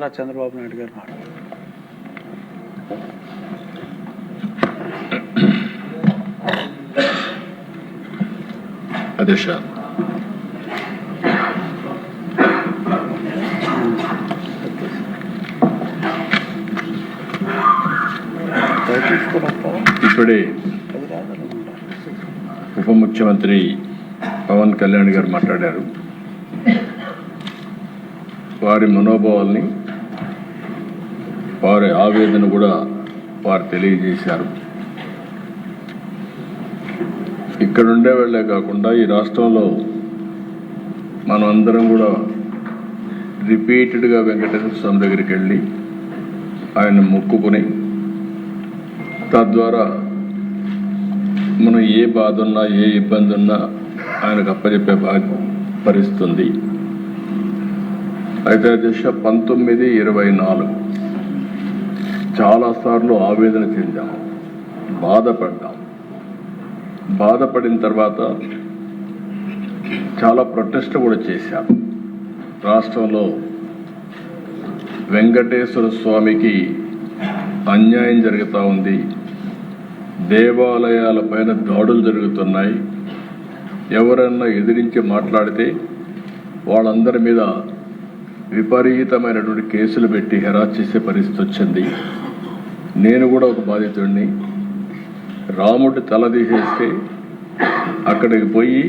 నారా చంద్రబాబు నాయుడు గారు మాట్లాడారు. అధ్యక్ష, ఇప్పుడే ఉప ముఖ్యమంత్రి పవన్ కళ్యాణ్ గారు మాట్లాడారు. వారి మనోభావాల్ని, వారి ఆవేదన కూడా వారు తెలియజేశారు. ఇక్కడ ఉండే వాళ్ళే కాకుండా ఈ రాష్ట్రంలో మనం అందరం కూడా రిపీటెడ్గా వెంకటేశ్వర స్వామి దగ్గరికి వెళ్ళి ఆయన మొక్కుకుని, తద్వారా మనం ఏ బాధ ఉన్నా ఏ ఇబ్బంది ఉన్నా ఆయనకు అప్పచెప్పే పరిస్థితుంది. అయితే దిశ 1924 చాలాసార్లు ఆవేదన చెందాం, బాధపడ్డాం. బాధపడిన తర్వాత చాలా ప్రొటెస్ట్ కూడా చేశాం. రాష్ట్రంలో వెంకటేశ్వర స్వామికి అన్యాయం జరుగుతూ ఉంది, దేవాలయాల పైన దాడులు జరుగుతున్నాయి, ఎవరన్నా ఎదిరించి మాట్లాడితే వాళ్ళందరి మీద విపరీతమైనటువంటి కేసులు పెట్టి హెరాస్ చేసే పరిస్థితి వచ్చింది. నేను కూడా ఒక బాధితుడిని. రాముడి తల తీసేస్తే అక్కడికి పోయి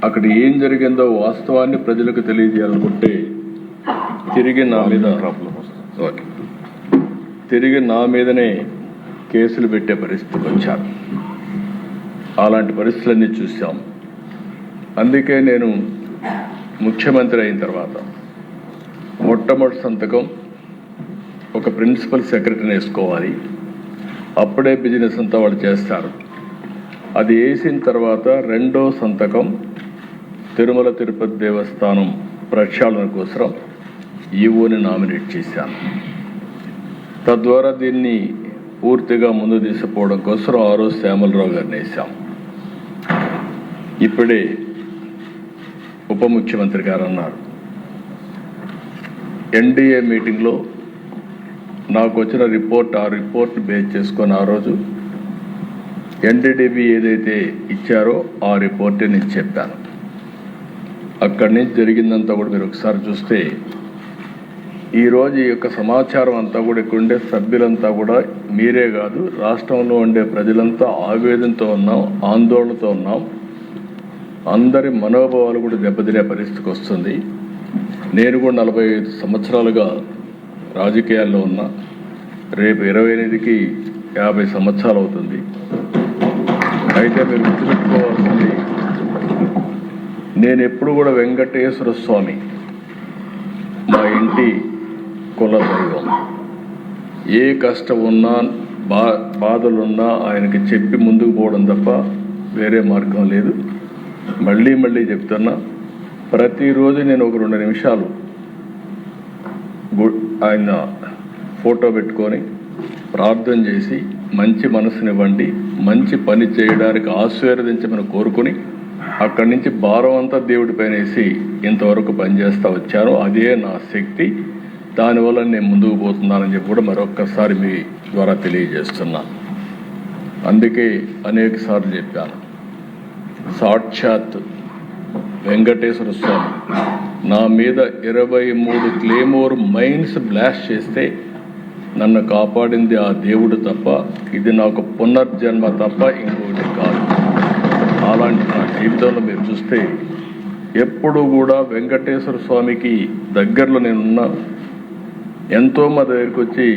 అక్కడ ఏం జరిగిందో వాస్తవాన్ని ప్రజలకు తెలియజేయాలనుకుంటే తిరిగి నా మీదనే కేసులు పెట్టే పరిస్థితికి వచ్చారు. అలాంటి పరిస్థితులన్నీ చూసాం. అందుకే నేను ముఖ్యమంత్రి అయిన తర్వాత మొట్టమొదటి సంతకం ఒక ప్రిన్సిపల్ సెక్రటరీని వేసుకోవాలి, అప్పుడే బిజినెస్ అంతా వాళ్ళు చేస్తారు. అది వేసిన తర్వాత రెండో సంతకం తిరుమల తిరుపతి దేవస్థానం ప్రక్షాళన కోసం ఈవోని నామినేట్ చేశాను. తద్వారా దీన్ని పూర్తిగా ముందు తీసుకుపోవడం కోసం ఆ రోజు శ్యామలరావు గారిని వేశాం. ఇప్పుడే ఉప ముఖ్యమంత్రి గారు అన్నారు, ఎన్డీఏ మీటింగ్లో నాకు వచ్చిన రిపోర్ట్, ఆ రిపోర్ట్ని బేస్ చేసుకొని ఆ రోజు ఎన్డీడీబీ ఏదైతే ఇచ్చారో ఆ రిపోర్టే నేను చెప్పాను. అక్కడి నుంచి జరిగిందంతా కూడా మీరు ఒకసారి చూస్తే ఈరోజు ఈ యొక్క సమాచారం అంతా కూడా ఇక్కడ ఉండే సభ్యులంతా కూడా, మీరే కాదు రాష్ట్రంలో ఉండే ప్రజలంతా ఆవేదనతో ఉన్నాం, ఆందోళనతో ఉన్నాం. అందరి మనోభావాలు కూడా దెబ్బతినే పరిస్థితికి వస్తుంది. నేను కూడా 45 సంవత్సరాలుగా రాజకీయాల్లో ఉన్నా. రేపు 28కి 50 సంవత్సరాలు అవుతుంది. అయితే మీరు గుర్తుపెట్టుకోవాల్సింది, నేను ఎప్పుడు కూడా వెంకటేశ్వర స్వామి మా ఇంటి కుల దైవం. ఏ కష్టం ఉన్నా బాధలున్నా ఆయనకి చెప్పి ముందుకు పోవడం తప్ప వేరే మార్గం లేదు. మళ్ళీ చెప్తున్నా, ప్రతిరోజు నేను ఒక 2 నిమిషాలు ఆయన ఫోటో పెట్టుకొని ప్రార్థన చేసి మంచి మనసునివ్వండి, మంచి పని చేయడానికి ఆశీర్వదించమని కోరుకుని అక్కడి నుంచి భారం అంతా దేవుడి పైన వేసి ఇంతవరకు పనిచేస్తూ వచ్చాను. అదే నా శక్తి. దానివల్ల నేను ముందుకు పోతున్నానని చెప్పి కూడా మరొక్కసారి మీ ద్వారా తెలియజేస్తున్నాను. అందుకే అనేక సార్లు చెప్పాను, సాక్షాత్ వెంకటేశ్వర స్వామి నా మీద 23 క్లేమోర్ మైన్స్ బ్లాస్ట్ చేస్తే నన్ను కాపాడింది ఆ దేవుడు తప్ప, ఇది నాకు పునర్జన్మ తప్ప ఇంకోటి కాదు. అలాంటి నా జీవితంలో మీరు చూస్తే ఎప్పుడు కూడా వెంకటేశ్వర స్వామికి దగ్గరలో నేనున్నా. ఎంతో మా దగ్గరికి వచ్చి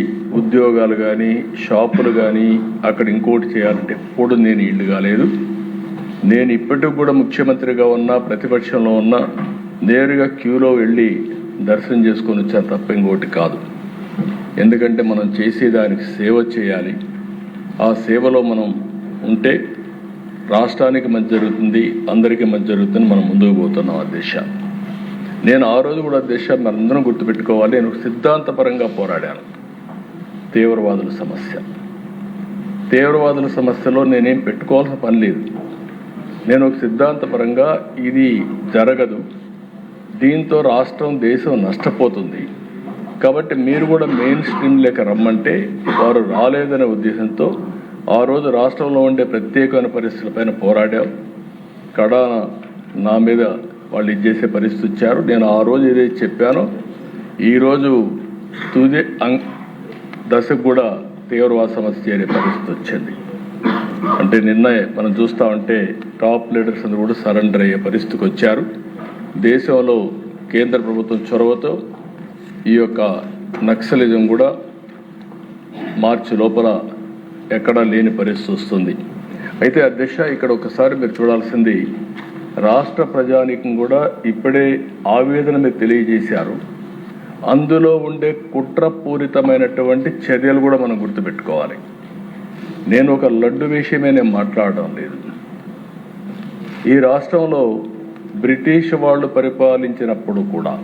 ఉద్యోగాలు కానీ, షాపులు కానీ, అక్కడ ఇంకోటి చేయాలంటే ఎప్పుడు నేను ఇల్లు కాలేదు. నేను ఇప్పటికి కూడా ముఖ్యమంత్రిగా ఉన్నా, ప్రతిపక్షంలో ఉన్నా, నేరుగా క్యూలో వెళ్ళి దర్శనం చేసుకొని వచ్చాను తప్ప ఇంకోటి కాదు. ఎందుకంటే మనం చేసేదానికి సేవ చేయాలి. ఆ సేవలో మనం ఉంటే రాష్ట్రానికి మంచి జరుగుతుంది, అందరికీ మంచి జరుగుతుంది. మనం ముందుకు పోతున్నాం. అధ్యక్ష, నేను ఆ రోజు కూడా అధ్యక్ష మనందరం గుర్తుపెట్టుకోవాలి, నేను సిద్ధాంతపరంగా పోరాడాను. తీవ్రవాదుల సమస్యలో నేనేం పెట్టుకోవాల్సిన పని లేదు. నేను ఒక సిద్ధాంతపరంగా ఇది జరగదు, దీంతో రాష్ట్రం దేశం నష్టపోతుంది, కాబట్టి మీరు కూడా మెయిన్ స్ట్రీమ్ లేక రమ్మంటే వారు రాలేదనే ఉద్దేశంతో ఆ రోజు రాష్ట్రంలో ఉండే ప్రత్యేకమైన పరిస్థితులపైన పోరాడాం. కడాన నా మీద వాళ్ళు ఇచ్చేసే పరిస్థితి ఇచ్చారు. నేను ఆ రోజు ఏదైతే చెప్పానో ఈరోజు తుది దశకు కూడా తీవ్రవాద సమస్య చేరే పరిస్థితి వచ్చింది. అంటే నిన్న మనం చూస్తూ ఉంటే టాప్ లీడర్స్ అందరూ కూడా సరెండర్ అయ్యే పరిస్థితికి వచ్చారు. దేశంలో కేంద్ర ప్రభుత్వం చొరవతో ఈ యొక్క నక్సలిజం కూడా మార్చి లోపల ఎక్కడా లేని పరిస్థితి వస్తుంది. అయితే అధ్యక్ష, ఇక్కడ ఒకసారి మీరు చూడాల్సింది, రాష్ట్ర ప్రజానీకం కూడా ఇప్పుడే ఆవేదన మీరు తెలియజేశారు. అందులో ఉండే కుట్రపూరితమైనటువంటి చర్యలు కూడా మనం గుర్తుపెట్టుకోవాలి. నేను ఒక లడ్డు విషయమే నేను మాట్లాడడం లేదు. ఈ రాష్ట్రంలో బ్రిటిష్ వాళ్ళు పరిపాలించినప్పుడు కూడా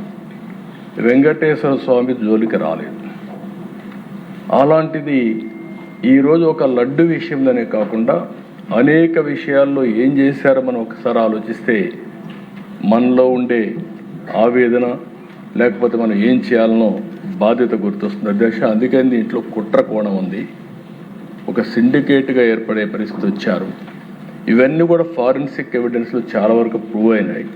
వెంకటేశ్వర స్వామి జోలికి రాలేదు. అలాంటిది ఈరోజు ఒక లడ్డు విషయంలోనే కాకుండా అనేక విషయాల్లో ఏం చేశారో మనం ఒకసారి ఆలోచిస్తే మనలో ఉండే ఆవేదన లేకపోతే మనం ఏం చేయాలనో బాధ్యత గుర్తొస్తుంది అధ్యక్ష. అందుకని దీంట్లో కుట్ర కోణం ఉంది. ఒక సిండికేట్గా ఏర్పడే పరిస్థితి వచ్చారు. ఇవన్నీ కూడా ఫారెన్సిక్ ఎవిడెన్స్లో చాలా వరకు ప్రూవ్ అయినాయి.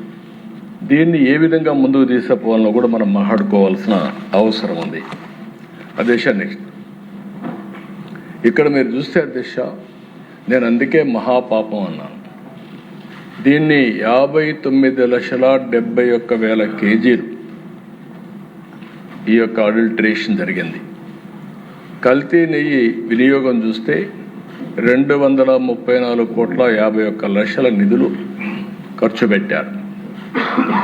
దీన్ని ఏ విధంగా ముందుకు తీసుకుపోవాలో కూడా మనం మాట్లాడుకోవాల్సిన అవసరం ఉంది అధ్యక్ష. నెక్స్ట్ ఇక్కడ మీరు చూస్తే అధ్యక్ష, నేను అందుకే మహాపాపం అన్నాను. దీన్ని 59,71,000 కేజీలు ఈ యొక్క అడల్టరేషన్ జరిగింది. కల్తీ నెయ్యి వినియోగం చూస్తే 234,51,00,000 నిధులు ఖర్చు పెట్టారు.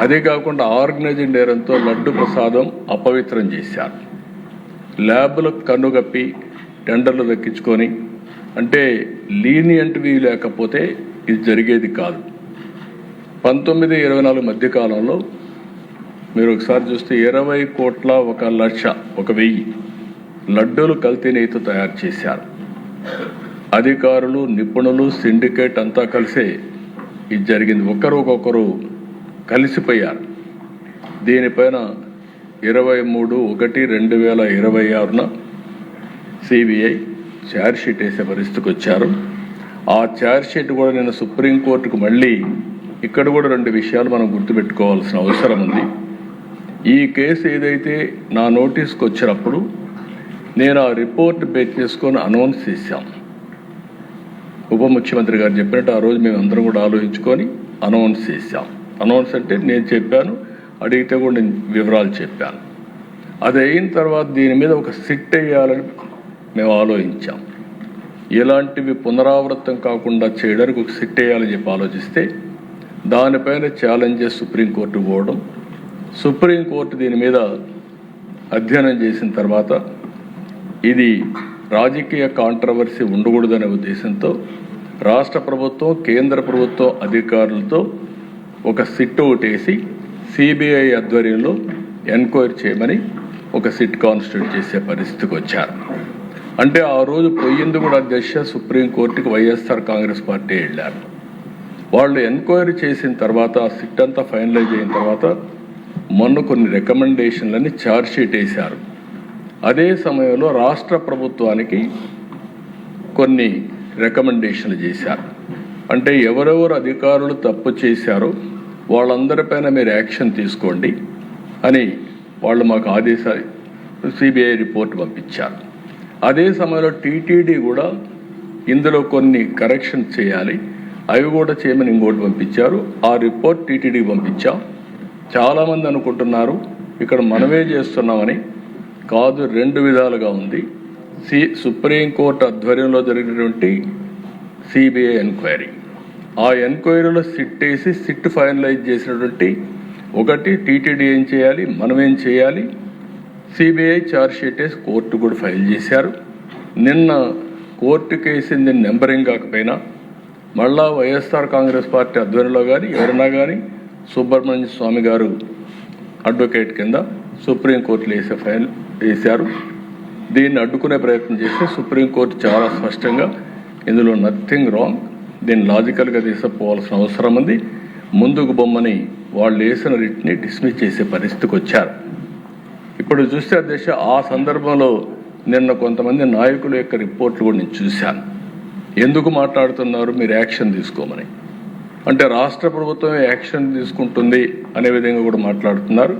అదే కాకుండా ఆర్గనైజ్డ్ నేరంతో లడ్డు ప్రసాదం అపవిత్రం చేశారు. ల్యాబ్లకు కన్నుగప్పి టెండర్లు దక్కించుకొని, అంటే లీనియంట్వి లేకపోతే ఇది జరిగేది కాదు. 19-24 మధ్యకాలంలో మీరు ఒకసారి చూస్తే 20,01,00,000 లడ్డూలు కల్తీ నెయ్యితో తయారు చేశారు. అధికారులు, నిపుణులు, సిండికేట్ అంతా కలిసే ఇది జరిగింది. ఒకరు కలిసిపోయారు. దీనిపైన 23/1/2026 సిబిఐ ఛార్జ్షీట్ వేసే పరిస్థితికి వచ్చారు. ఆ ఛార్జ్షీట్ కూడా నేను సుప్రీంకోర్టుకు మళ్ళీ ఇక్కడ కూడా 2 విషయాలు మనం గుర్తుపెట్టుకోవాల్సిన అవసరం ఉంది. ఈ కేసు ఏదైతే నా నోటీస్కి వచ్చినప్పుడు నేను ఆ రిపోర్ట్ బేస్ చేసుకొని అనౌన్స్ చేశాం. ఉప ముఖ్యమంత్రి గారు చెప్పినట్టు ఆ రోజు మేము అందరం కూడా ఆలోచించుకొని అనౌన్స్ చేశాం. అనౌన్స్ అంటే నేను చెప్పాను, అడిగితే కూడా నేను వివరాలు చెప్పాను. అది అయిన తర్వాత దీని మీద ఒక సిట్ వేయాలని మేము ఆలోచించాం. ఇలాంటివి పునరావృతం కాకుండా చేయడానికి ఒక సిట్ వేయాలని చెప్పి ఆలోచిస్తే దానిపైన ఛాలెంజెస్ సుప్రీంకోర్టు పోవడం, సుప్రీంకోర్టు దీని మీద అధ్యయనం చేసిన తర్వాత ఇది రాజకీయ కాంట్రవర్సీ ఉండకూడదనే ఉద్దేశంతో రాష్ట్ర ప్రభుత్వం, కేంద్ర ప్రభుత్వం అధికారులతో ఒక సిట్ ఒకటేసి సిబిఐ ఆధ్వర్యంలో ఎంక్వైరీ చేయమని ఒక సిట్ కాన్స్టిట్యూట్ చేసే పరిస్థితికి వచ్చారు. అంటే ఆ రోజు పోయింది కూడా అధ్యక్ష సుప్రీంకోర్టుకి వైఎస్ఆర్ కాంగ్రెస్ పార్టీ వెళ్ళారు. వాళ్ళు ఎంక్వైరీ చేసిన తర్వాత ఆ సిట్ అంతా ఫైనలైజ్ అయిన తర్వాత మొన్న కొన్ని రికమెండేషన్లని ఛార్జ్షీట్ వేశారు. అదే సమయంలో రాష్ట్ర ప్రభుత్వానికి కొన్ని రికమెండేషన్లు చేశారు. అంటే ఎవరెవరు అధికారులు తప్పు చేశారో వాళ్ళందరిపైన మీరు యాక్షన్ తీసుకోండి అని వాళ్ళు మాకు ఆదేశాలు సిబిఐ రిపోర్ట్ పంపించారు. అదే సమయంలో టీటీడీ కూడా ఇందులో కొన్ని కరెక్షన్ చేయాలి, అవి కూడా చేయమని ఇంకోటి పంపించారు. ఆ రిపోర్ట్ టీటీడీకి పంపించాం. చాలామంది అనుకుంటున్నారు ఇక్కడ మనమే చేస్తున్నామని. కాదు, 2 విధాలుగా ఉంది. సుప్రీంకోర్టు ఆధ్వర్యంలో జరిగినటువంటి సిబిఐ ఎంక్వైరీ, ఆ ఎంక్వైరీలో సిట్ వేసి సిట్ ఫైనలైజ్ చేసినటువంటి ఒకటి టీటీడీ ఏం చేయాలి, మనం ఏం చేయాలి, సిబిఐ ఛార్జ్షీట్ వేసి కోర్టు కూడా ఫైల్ చేశారు. నిన్న కోర్టుకు వేసింది నెంబరింగ్ కాకపోయినా మళ్ళా వైఎస్ఆర్ కాంగ్రెస్ పార్టీ ఆధ్వర్యంలో కానీ ఎవరైనా కానీ సుబ్రహ్మణ్య స్వామి గారు అడ్వకేట్ కింద సుప్రీంకోర్టులో ఫైల్ వేశారు. దీన్ని అడ్డుకునే ప్రయత్నం చేస్తే సుప్రీంకోర్టు చాలా స్పష్టంగా ఇందులో నథింగ్ రాంగ్, దీన్ని లాజికల్గా తీసుకుపోవాల్సిన అవసరం ఉంది, ముందుకు బొమ్మని వాళ్ళు వేసిన రిట్ని డిస్మిస్ చేసే పరిస్థితికి వచ్చారు. ఇప్పుడు చూస్తే అధ్యక్ష ఆ సందర్భంలో నిన్న కొంతమంది నాయకుల యొక్క రిపోర్ట్లు కూడా నేను చూశాను. ఎందుకు మాట్లాడుతున్నారు మీరు యాక్షన్ తీసుకోమని, అంటే రాష్ట్ర ప్రభుత్వమే యాక్షన్ తీసుకుంటుంది అనే విధంగా కూడా మాట్లాడుతున్నారు.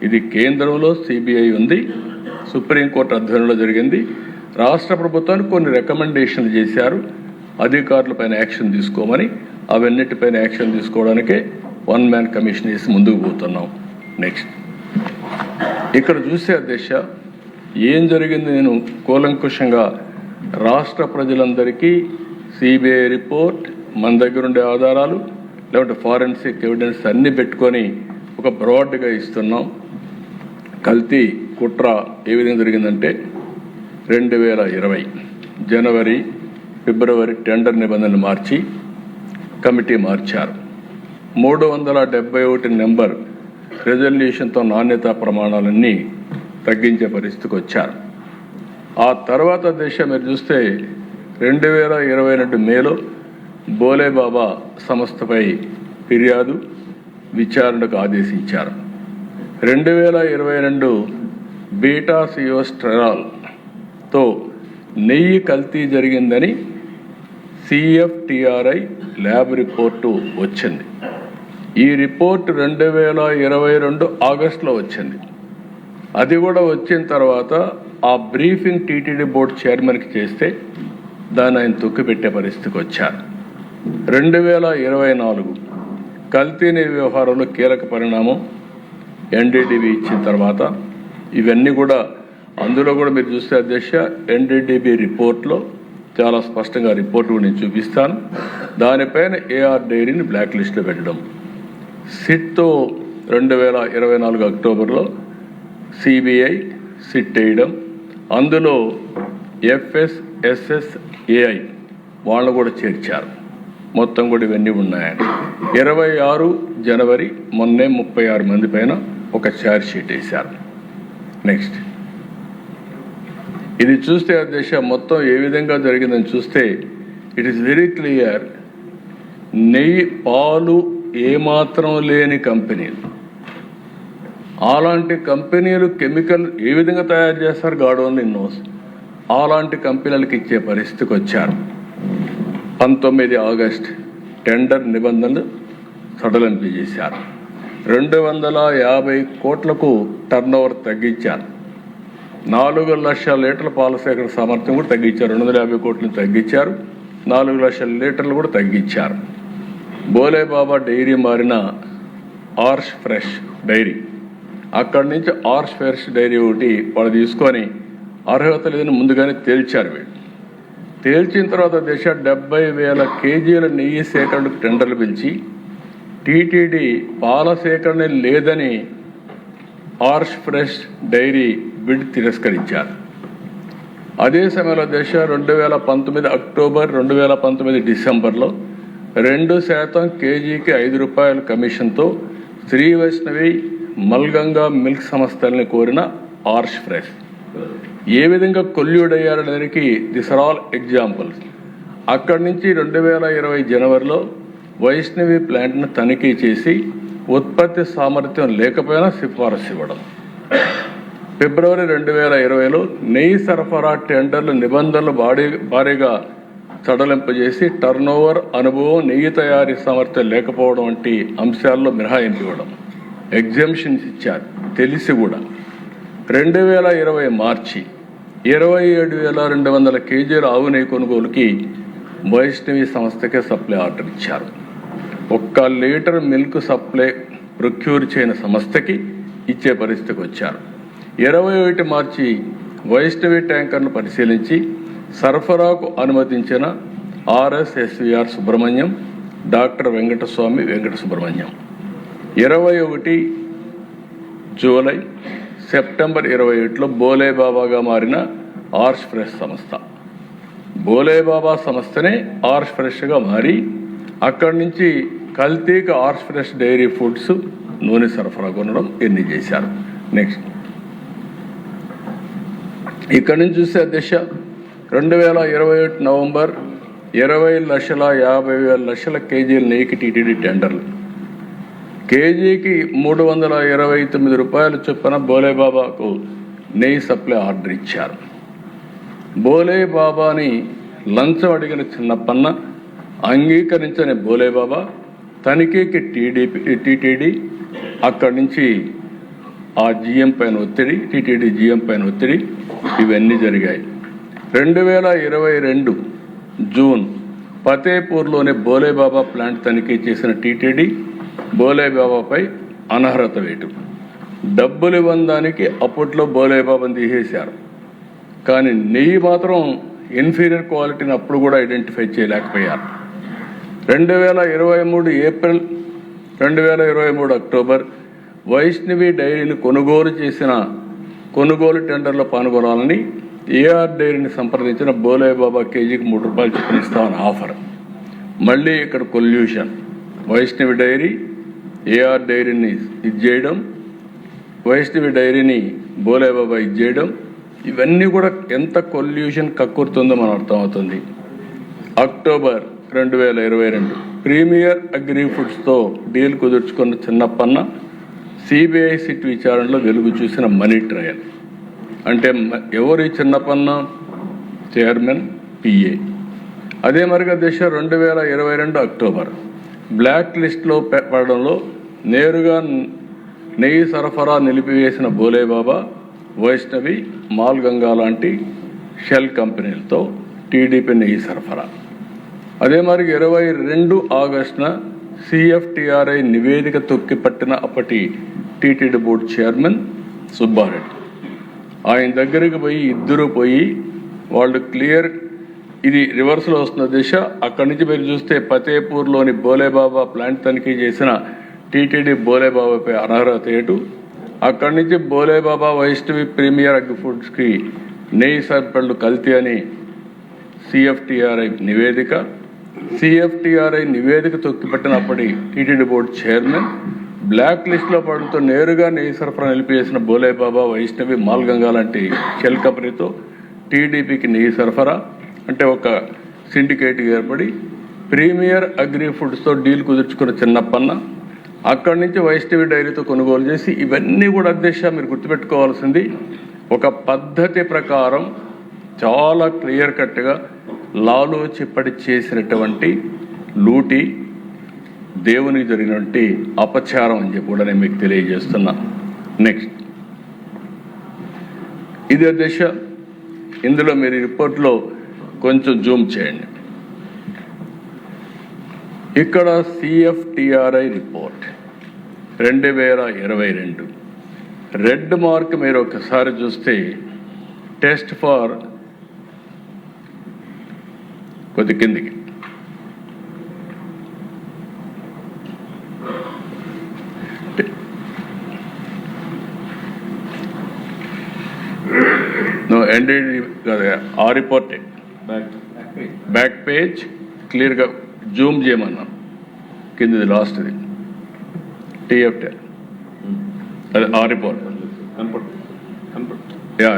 ఇది కేంద్రంలో సిబిఐ ఉంది, సుప్రీంకోర్టు ఆధ్వర్యంలో జరిగింది. రాష్ట్ర ప్రభుత్వానికి కొన్ని రికమెండేషన్లు చేశారు అధికారులపైన యాక్షన్ తీసుకోమని. అవన్నిటిపైన యాక్షన్ తీసుకోవడానికే 1 మ్యాన్ కమిషన్ వేసి ముందుకు పోతున్నాం. నెక్స్ట్ ఇక్కడ చూసే అధ్యక్ష ఏం జరిగింది నేను కూలంకుషంగా రాష్ట్ర ప్రజలందరికీ సిబిఐ రిపోర్ట్, మన దగ్గర ఉండే ఆధారాలు, లేకపోతే ఫారెన్సిక్ ఎవిడెన్స్ అన్నీ పెట్టుకొని ఒక బ్రాడ్గా ఇస్తున్నాం. కల్తీ కుట్ర ఏ విధంగా జరిగిందంటే 2020 జనవరి ఫిబ్రవరి టెండర్ నిబంధనలు మార్చి కమిటీ మార్చారు. 371 నెంబర్ రెజల్యూషన్తో నాణ్యతా ప్రమాణాలన్నీ తగ్గించే పరిస్థితికి వచ్చారు. ఆ తర్వాత మీరు చూస్తే 2022 మేలో బోలేబాబా సంస్థపై ఫిర్యాదు విచారణకు ఆదేశించారు. 2022 బీటా సియోస్టెరాల్తో నెయ్యి కల్తీ జరిగిందని CFTRI ల్యాబ్ రిపోర్టు వచ్చింది. ఈ రిపోర్ట్ 2022 ఆగస్టులో వచ్చింది. అది కూడా వచ్చిన తర్వాత ఆ బ్రీఫింగ్ టీటీడీ బోర్డు చైర్మన్కి చేస్తే దాన్ని ఆయన తొక్కిపెట్టే పరిస్థితికి వచ్చారు. 2024 కల్తీని వ్యవహారంలో కీలక పరిణామం NDDB ఇచ్చిన తర్వాత ఇవన్నీ కూడా అందులో కూడా మీరు చూస్తే అధ్యక్ష NDDB రిపోర్ట్లో చాలా స్పష్టంగా రిపోర్ట్ కూడా నేను చూపిస్తాను. దానిపైన AR డైరీని బ్లాక్ లిస్ట్లో పెట్టడం, సిట్తో 2024 అక్టోబర్లో CBI సిట్ వేయడం, అందులో FSSAI వాళ్ళు కూడా చేర్చారు. మొత్తం కూడా ఇవన్నీ ఉన్నాయని 26 జనవరి మొన్నే 36 మంది పైన ఒక ఛార్జ్ షీట్ వేశారు. నెక్స్ట్ ఇది చూస్తే అధ్యక్ష మొత్తం ఏ విధంగా జరిగిందని చూస్తే ఇట్ ఈస్ వెరీ క్లియర్. నెయ్యి పాలు ఏమాత్రం లేని కంపెనీలు, అలాంటి కంపెనీలు కెమికల్ ఏ విధంగా తయారు చేస్తారు గాడ్ ఓన్లీ నోస్. అలాంటి కంపెనీలకు ఇచ్చే పరిస్థితికి వచ్చారు. 19 ఆగస్ట్ టెండర్ నిబంధనలు సడలింపు చేశారు. 250 కోట్లకు టర్నోవర్ తగ్గించారు. 4 లక్షల లీటర్ల పాల సేకరణ సామర్థ్యం కూడా తగ్గించారు. 250 కోట్లను తగ్గించారు. 4 లక్షల లీటర్లు కూడా తగ్గించారు. బోలేబాబా డైరీ మారిన ఆర్ష్ ఫ్రెష్ డైరీ, అక్కడి నుంచి ఆర్ష్ ఫ్రెష్ డైరీ ఒకటి వాళ్ళు తీసుకొని అర్హత లేదని ముందుగానే తేల్చారు. వీళ్ళు తేల్చిన తర్వాత 70,000 కేజీల నెయ్యి సేకరణకు టెండర్లు పిలిచి టీటీడీ పాల సేకరణ లేదని ఆర్ష్ ఫ్రెష్ డైరీ బిడ్ తిరస్కరించారు. అదే సమయంలో 2019 అక్టోబర్ 2019 డిసెంబర్లో 2% కేజీకి ₹5 కమిషన్తో శ్రీ వైష్ణవి మల్గంగా మిల్క్ సంస్థల్ని కోరిన ఆర్ష్ ఫ్రెష్ ఏ విధంగా కొల్యూడ్ అయ్యారనేదానికి దిస్ ఆర్ ఆల్ ఎగ్జాంపుల్స్. అక్కడి నుంచి 2020 జనవరిలో వైష్ణవి ప్లాంట్ను తనిఖీ చేసి ఉత్పత్తి సామర్థ్యం లేకపోయినా సిఫారసు ఇవ్వడం. ఫిబ్రవరి 2020లో నెయ్యి సరఫరా టెండర్లు నిబంధనలు భారీగా సడలింపజేసి టర్నోవర్, అనుభవం, నెయ్యి తయారీ సామర్థ్యం లేకపోవడం వంటి అంశాల్లో మినహాయింపు ఇవ్వడం, ఎగ్జామ్షన్స్ ఇచ్చారు తెలిసి కూడా. 2020 మార్చి 27,200 కేజీల ఆవు నెయ్యి కొనుగోలుకి వైష్ణవి సంస్థకే సప్లై ఆర్డర్ ఇచ్చారు. 1 లీటర్ మిల్క్ సప్లై ప్రొక్యూర్ చేయని సంస్థకి ఇచ్చే పరిస్థితికి వచ్చారు. 21 మార్చి వైష్ణవి ట్యాంకర్ను పరిశీలించి సరఫరాకు అనుమతించిన RSSVR Subrahmanyam, doctor Venkataswami Venkata Subrahmanyam. 21 July September 21లో బోలేబాబాగా మారిన ఆర్ష్ ఫ్రెష్ సంస్థ, బోలేబాబా సంస్థనే ఆర్ష్ ఫ్రెష్గా మారి అక్కడి నుంచి కల్తీకి ఆర్ష్ ఫ్రెష్ డైరీ ఫుడ్స్ నూనె సరఫరా కొనడం ఎన్ని చేశారు. నెక్స్ట్ ఇక్కడి నుంచి చూస్తే దిశ 2021 నవంబర్ 20,50,000 కేజీల నెయ్యికి టీటీడీ టెండర్లు. కేజీకి 329 రూపాయలు చొప్పున బోలేబాబాకు నెయ్యి సప్లై ఆర్డర్ ఇచ్చారు. బోలేబాబాని లంచం అడిగిన చిన్నప్పన్న అంగీకరించని బోలేబాబా తనిఖీకి టీటీడీ అక్కడి నుంచి ఆ జిఎం పైన ఒత్తిడి, టీటీడీ జిఎం పైన ఒత్తిడి, ఇవన్నీ జరిగాయి. 2022 జూన్ ఫతేపూర్లోని బోలేబాబా ప్లాంట్ తనిఖీ చేసిన టీటీడీ బోలేబాబాపై అనర్హత వేటు. డబ్బులు ఇవ్వడానికి అప్పట్లో బోలేబాబాని తీసేశారు, కానీ నెయ్యి మాత్రం ఇన్ఫీరియర్ క్వాలిటీని అప్పుడు కూడా ఐడెంటిఫై చేయలేకపోయారు. 2023 ఏప్రిల్, 2023 అక్టోబర్ వైష్ణవి డైరీని కొనుగోలు టెండర్లో పాల్గొనాలని ఏఆర్ డైరీని సంప్రదించిన బోలేబాబా కేజీకి 3 రూపాయలు చొప్పున ఇస్తామని ఆఫర్. మళ్ళీ ఇక్కడ కొల్యూషన్, వైష్ణవి డైరీ ఏఆర్ డైరీని ఇచ్చేయడం, వైష్ణవి డైరీని బోలేబాబా ఇచ్చేయడం, ఇవన్నీ కూడా ఎంత కొల్యూషన్ కక్కుర్తుందో మనం అర్థమవుతుంది. అక్టోబర్ 2022 ప్రీమియర్ అగ్రి ఫుడ్స్తో డీల్ కుదుర్చుకున్న చిన్నప్పన్న సిబిఐ సిట్ విచారణలో వెలుగు చూసిన మనీ ట్రయల్. అంటే ఎవరు ఈ చిన్నప్పన్న? Chairman, PA. అదే మరిగా దిశ 2022 అక్టోబర్ బ్లాక్ లిస్ట్లో పడడంలో నేరుగా నెయ్యి సరఫరా నిలిపివేసిన బోలేబాబా, వైష్ణవి, మాల్ గంగా లాంటి షెల్ కంపెనీలతో టీడీపీ నెయ్యి సరఫరా. అదే మరి 22 ఆగస్టున సిఎఫ్టిఆర్ఐ నివేదిక తొక్కిపట్టిన అప్పటి టీటీడీ బోర్డు చైర్మన్ సుబ్బారెడ్డి. ఆయన దగ్గరికి ఇద్దరు పోయి వాళ్ళు క్లియర్, ఇది రివర్స్లో వస్తున్న దిశ. అక్కడి నుంచి మీరు చూస్తే ఫతేపూర్లోని బోలేబాబా ప్లాంట్ తనిఖీ చేసిన టీటీడీ బోలేబాబాపై అనర్హత ఏటు. అక్కడి నుంచి బోలేబాబా, వైష్ణవి, ప్రీమియర్ అగ్రి ఫుడ్స్కి నెయ్యి సరఫరాలు కల్తీ అని సిఎఫ్టిఆర్ఐ నివేదిక. సిఎఫ్టిఆర్ఐ నివేదిక తొక్కిపట్టినప్పటి టీటీడీ బోర్డు చైర్మన్ బ్లాక్ లిస్ట్లో పడుతూ నేరుగా నెయ్యి సరఫరా నిలిపివేసిన బోలేబాబా, వైష్ణవి, మాల్ గంగా లాంటి షెల్ కంపెనీతో టీడీపీకి నెయ్యి సరఫరా అంటే ఒక సిండికేట్ ఏర్పడి ప్రీమియర్ అగ్రి ఫుడ్స్తో డీల్ కుదుర్చుకున్న చిన్నప్పన్న అక్కడి నుంచి వైష్ణవి డైరీతో కొనుగోలు చేసి, ఇవన్నీ కూడా అధ్యక్ష మీరు గుర్తుపెట్టుకోవాల్సింది ఒక పద్ధతి ప్రకారం చాలా క్లియర్ కట్గా లాలో చిప్పటి చేసినటువంటి లూటి, దేవునికి జరిగినటువంటి అపచారం అని చెప్పి కూడా నేను మీకు తెలియజేస్తున్నా. నెక్స్ట్ ఇది అధ్యక్ష, ఇందులో మీరు రిపోర్ట్లో కొంచెం జూమ్ చేయండి. ఇక్కడ సిఎఫ్టిఆర్ఐ రిపోర్ట్ 2022 రెడ్ మార్క్ మీరు ఒకసారి చూస్తే టెస్ట్ ఫర్ కొద్ది కిందికి ఆ రిపోర్టే బ్యాక్ పేజ్ క్లియర్గా జూమ్ చేయమన్నా, కిందది లాస్ట్ది టీఎఫ్టీ అదే ఆ రిపోర్ట్ యా.